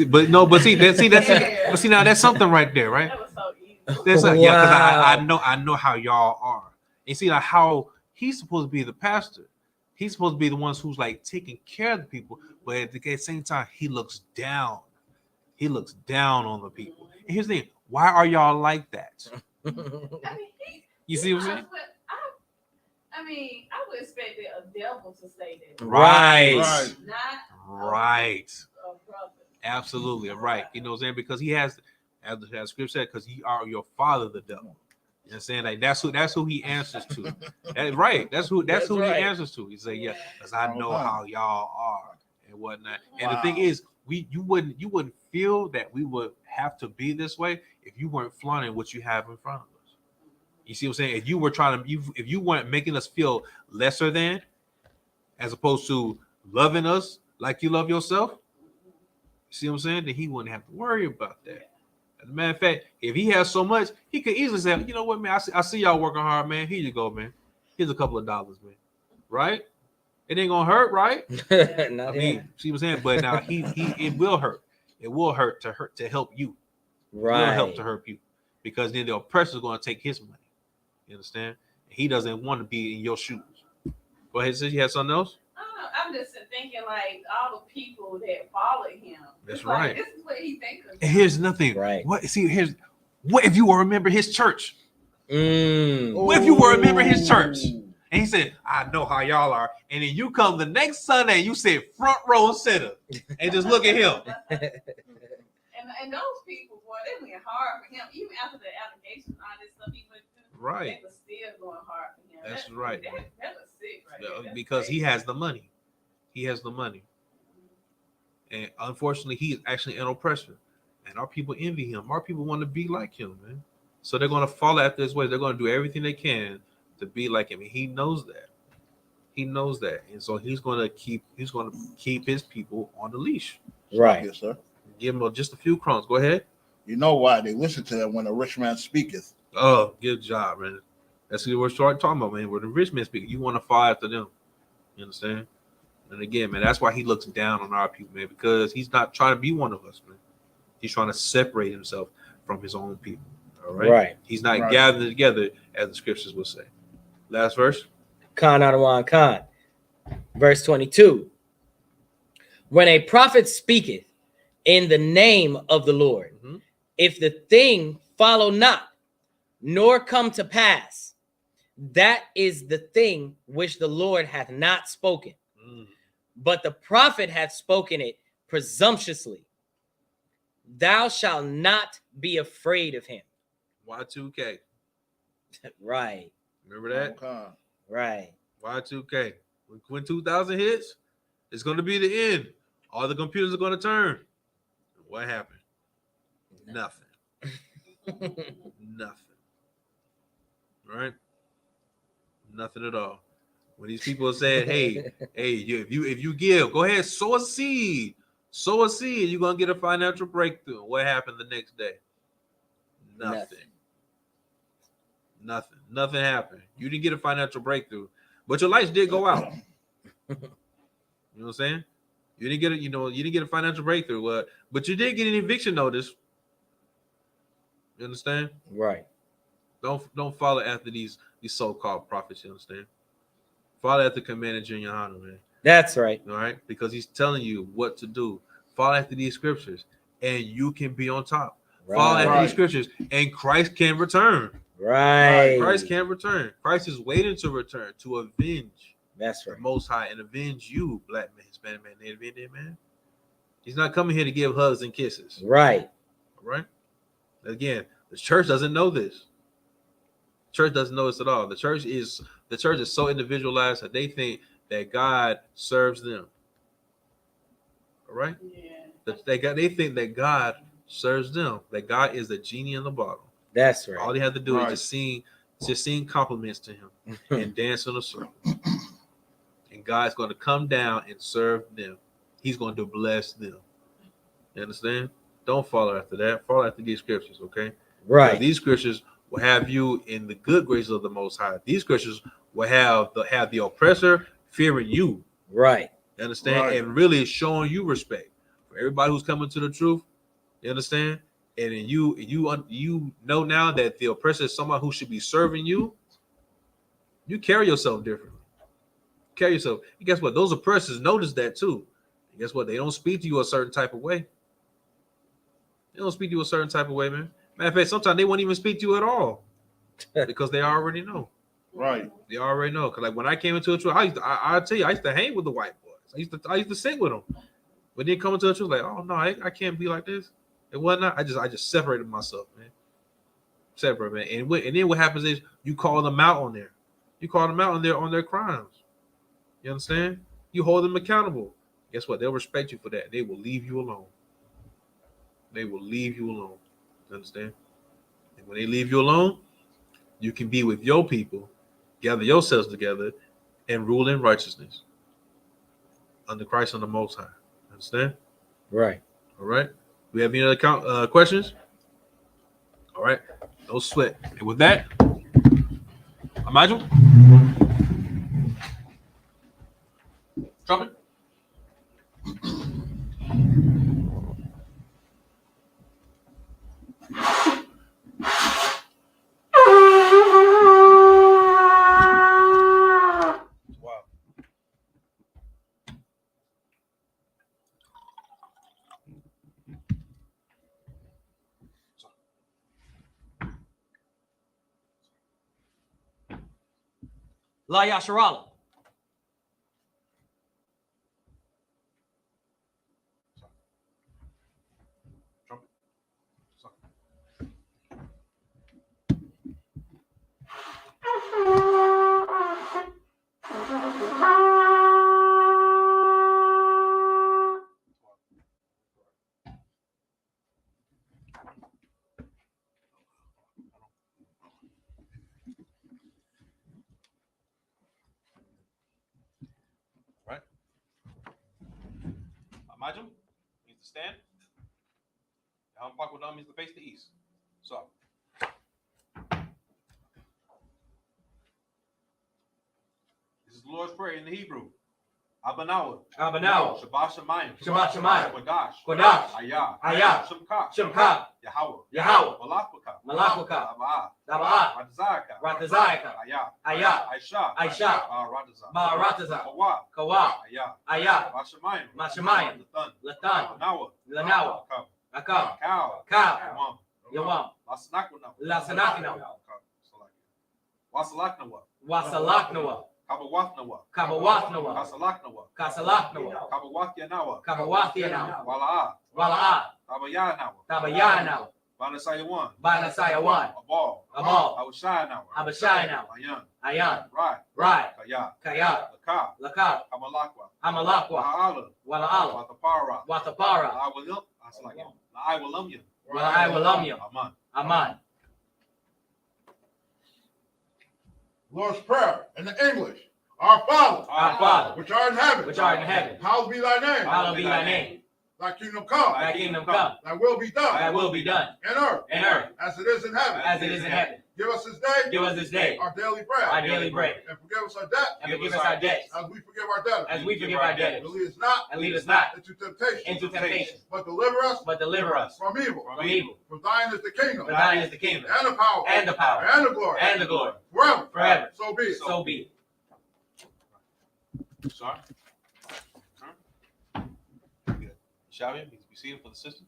See, now that's something right there, right? That was so easy. That's because I know how y'all are. And see, like how he's supposed to be the pastor. He's supposed to be the ones who's like taking care of the people, but at the same time, he looks down. He looks down on the people. And here's the thing: why are y'all like that? I mean, You see what I'm saying? I would expect a devil to say that. Right. Not right. A brother. Absolutely. Right. You know what I'm saying? Because he has, as the scripture said, because ye are your father, the devil. You know what I'm saying? Like that's who he answers to. Right. That's who he answers to. He say, yeah, because I know how y'all are and whatnot. And the thing is, you wouldn't feel that we would have to be this way if you weren't flaunting what you have in front of us. You see what I'm saying? If you were if you weren't making us feel lesser than, as opposed to loving us like you love yourself, see what I'm saying? Then he wouldn't have to worry about that. As a matter of fact, if he has so much, he could easily say, you know what, man, I see y'all working hard, man. Here you go, man. Here's a couple of dollars, man. Right? It ain't gonna hurt, right? Not I mean, see what I'm saying? But now it will hurt. It will hurt to help you. right. It will help to hurt people because then the oppressor's gonna take his money. You understand? He doesn't want to be in your shoes. Go ahead, sis. You had something else? I'm just thinking like all the people that follow him. That's it's right. Like, this is what he thinks of. And here's nothing. Right. What if you were a member of his church? Mm. What if you were a member of his church? And he said, I know how y'all are. And then you come the next Sunday and you sit front row center and just look at him. And those people, boy, they went hard for him. Even after the allegations and all this stuff he went through, Right. they were still going hard for him. That's right. That was sick right there. Because he has the money. He has the money. And unfortunately, he is actually an oppressor. And our people envy him. Our people want to be like him, man. So they're going to follow after his ways. They're going to do everything they can to be like him. And he knows that. He knows that. And so he's going to keep his people on the leash. Right. Yes, sir. Give them just a few crumbs. Go ahead. You know why they listen to him when a rich man speaketh. Oh, good job, man. That's what we're starting talking about, man. Where the rich men speak, you want to follow after them. You understand? And again, man, that's why he looks down on our people, man, because he's not trying to be one of us, man. He's trying to separate himself from his own people. All right. Right. He's not Right. gathering together, as the scriptures will say. Last verse. Khan Adawan Khan. Verse 22. When a prophet speaketh in the name of the Lord, Mhm. if the thing follow not, nor come to pass, that is the thing which the Lord hath not spoken. Mm. But the prophet hath spoken it presumptuously. Thou shalt not be afraid of him. Y2K. Right, Remember that? Okay. right. Y2K. When 2000 hits, it's going to be the end. All the computers are going to turn. What happened? Nothing. Nothing. Right? Nothing at all. When these people said, hey, if you give, go ahead, sow a seed. Sow a seed, you're going to get a financial breakthrough. What happened the next day? Nothing. Nothing happened. You didn't get a financial breakthrough, but your lights did go out. You know what I'm saying? You didn't get a financial breakthrough, but you did get an eviction notice. You understand? Right. Don't follow after these so-called prophets. You understand? Follow after Commander Yahanna, man. That's right. All right, because he's telling you what to do. Follow after these scriptures, and you can be on top. Follow after these scriptures, and Christ can return. Right. Christ can return. Christ is waiting to return to avenge That's the right. Most High and avenge you, black man, Hispanic man, Native Indian man. He's not coming here to give hugs and kisses. Right. All right. Again, the church doesn't know this. Church doesn't know this at all. The church is so individualized that they think that God serves them. All right. Yeah. They think that God serves them. That God is the genie in the bottle. That's All right. they have to do Right. is just sing compliments to him and dance in a circle. And God's going to come down and serve them. He's going to bless them. You understand? Don't follow after that. Follow after these scriptures, okay? Right. Because these scriptures will have you in the good graces of the Most High. These scriptures will have the oppressor fearing you. Right. You understand? Right. And really showing you respect. For everybody who's coming to the truth, you understand? And then you know now that the oppressor is someone who should be serving you. You carry yourself differently. Carry yourself. And guess what? Those oppressors notice that too. And guess what? They don't speak to you a certain type of way. They don't speak to you a certain type of way, man. Matter of fact, sometimes they won't even speak to you at all because they already know. Right. They already know. Because like when I came into the truth, I'll tell you, I used to hang with the white boys. I used to sit with them. But then coming to the truth, like, oh no, I can't be like this. And whatnot. I just separated myself, man. Separate, man. And then what happens is you call them out on there. You call them out on their crimes. You understand? You hold them accountable. Guess what? They'll respect you for that. They will leave you alone. They will leave you alone. You understand? And when they leave you alone, you can be with your people, gather yourselves together, and rule in righteousness. under Christ and the Most High. Understand? Right. All right. We have any other questions? All right. No sweat. And with that, Imagine. Trumpet. Wow. La Yasharala. Trumpet. Right. Imagine means to stand. Yahanna means to face the east. So. This is the Lord's Prayer in the Hebrew. Abanawa. Abanawa. Shabbat Shemayim. Shabbat Shemayim. Kodash. Kodash. Ayah. Ayah. Shemka. Shemka. Yahweh. Yahweh. Malachwaka. Malachwaka. Daba'ah. Daba'ah. Ratazaka. Ratazaka. Ayah. Ayah. Aisha. Aisha. Rataza. Ma'arataza. Kawa. Kawa. Ayah. Ayah. Mashamayim. Mashamayim. Latan. Latan. Lanawa. Lanawa. Akam. Akam. Cow. Cow. Yawam. Yawam. Lasanakwana. Lasanakwana. Wasalaknawa. Wasalaknawa. Kabawathnawa. Kabawathnawa. Kasalaknawa. Kasalaknawa. Kabawathiyanawa. Kabawathiyanawa. Wala'a. Wala'a. Tabayanawa. Tabayanawa. Banasayawan. Banasayawan. Abal. Abal. Abashayanawa. Abashayanawa. Ayan. Ayan. Right. Right. Kaya. Kaya. Laka. Laka. Amalakwa. Hamalakwa. Wa'ala. Wala'ala. Watapara. Watapara. La'awalamya. Wala'awalamya. Aman. Aman. Lord's Prayer in the English. Our Father, Our Father, which art in heaven, which art in heaven, hallowed be thy name. hallowed be thy name. Thy kingdom come. Thy kingdom come. Thy will be done. Thy will be done in earth, in earth as it is in heaven. as it is in heaven. Give us this day. Give us this day our daily bread. our daily bread. And forgive us our debt. And forgive us our debts as we forgive our debtors. as we forgive our debtors. And lead us not. And lead us not into temptation. into temptation. But deliver us. But deliver us from evil. from evil. For thine is the kingdom. For thine is the kingdom. And the power. And the power. And the glory. And the glory. Forever. Forever. So be it. So be it. Sorry. Shall we be seated for the system?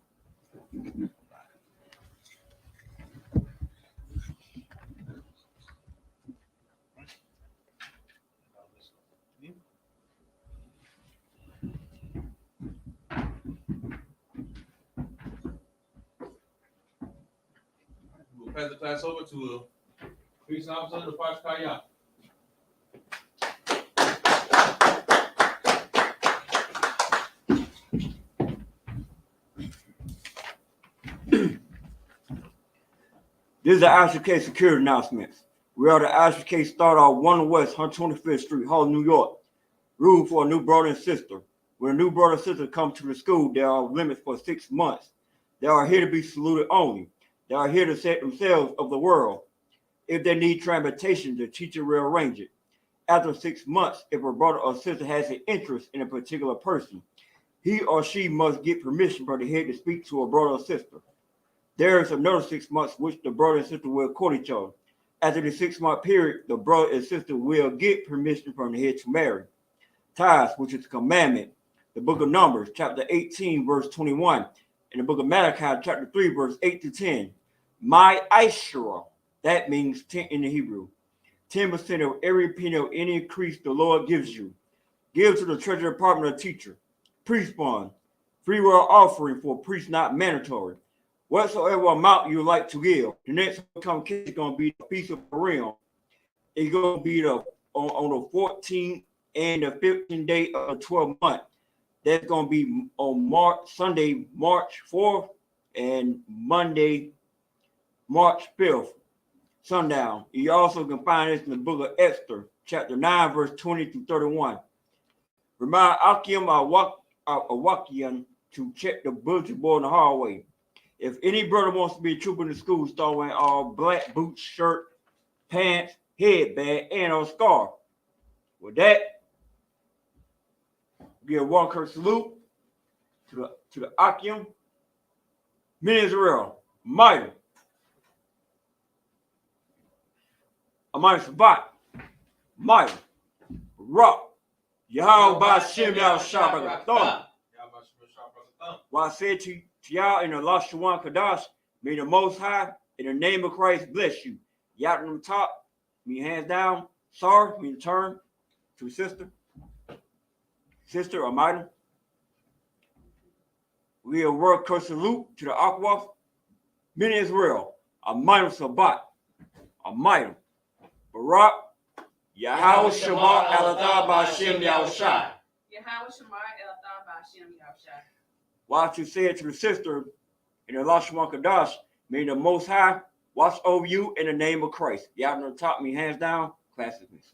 We'll pass the class over to Priest Officer of the Pastor Kaya. This is the I.S.U.P.K security announcements. We are the I.S.U.P.K start off 1 West 125th Street, Harlem, New York. Room for a new brother and sister. When a new brother and sister come to the school, there are limits for 6 months. They are here to be saluted only. They are here to set themselves of the world. If they need transportation, the teacher will arrange it. After 6 months, if a brother or sister has an interest in a particular person, he or she must get permission from the head to speak to a brother or sister. There is another 6 months which the brother and sister will court each other. After the 6 month period, the brother and sister will get permission from the head to marry. Tithes, which is a commandment. The book of Numbers, chapter 18, verse 21, and the book of Malachi, chapter 3, verse 8 to 10. My Ishra, that means 10 in the Hebrew. 10% of every penny of any increase the Lord gives you. Give to the treasury department of teacher. Priest fund. Free will offering for priests not mandatory. Whatsoever amount you like to give. The next convocation is going to be the Feast of Purim. It's going to be on the 14th and the 15th day of the 12th month. That's going to be on Sunday, March 4th, and Monday, March 5th, sundown. You also can find this in the book of Esther, chapter 9, verse 20 through 31. Remind Akim Awakian to check the bulletin board in the hallway. If any brother wants to be a trooper in the school, start wearing all black boots, shirt, pants, headband, and a scarf. With that, give one curse salute to the Akim, men Israel, mighty. Amai Sabbath, mighty. Rock. Yahweh Ba'Shem Yahassha Thumb. What I said to y'all in the last Shawan Kadash, may the Most High, in the name of Christ, bless you. Y'all on the top, me hands down. Sorry, me turn to sister. Sister Amida. We'll work curse salute to the Akwaf, men Israel, Amida Sabbat, Amida, Barak, Yahweh Shema Elatah Ba'Shem Yahassha. Yahweh Shema Elatah Ba'Shem Yahassha. Watch you say it to the sister in the last Shawan Kadash, may the Most High watch over you in the name of Christ. Y'all on the top, me hands down, classicness.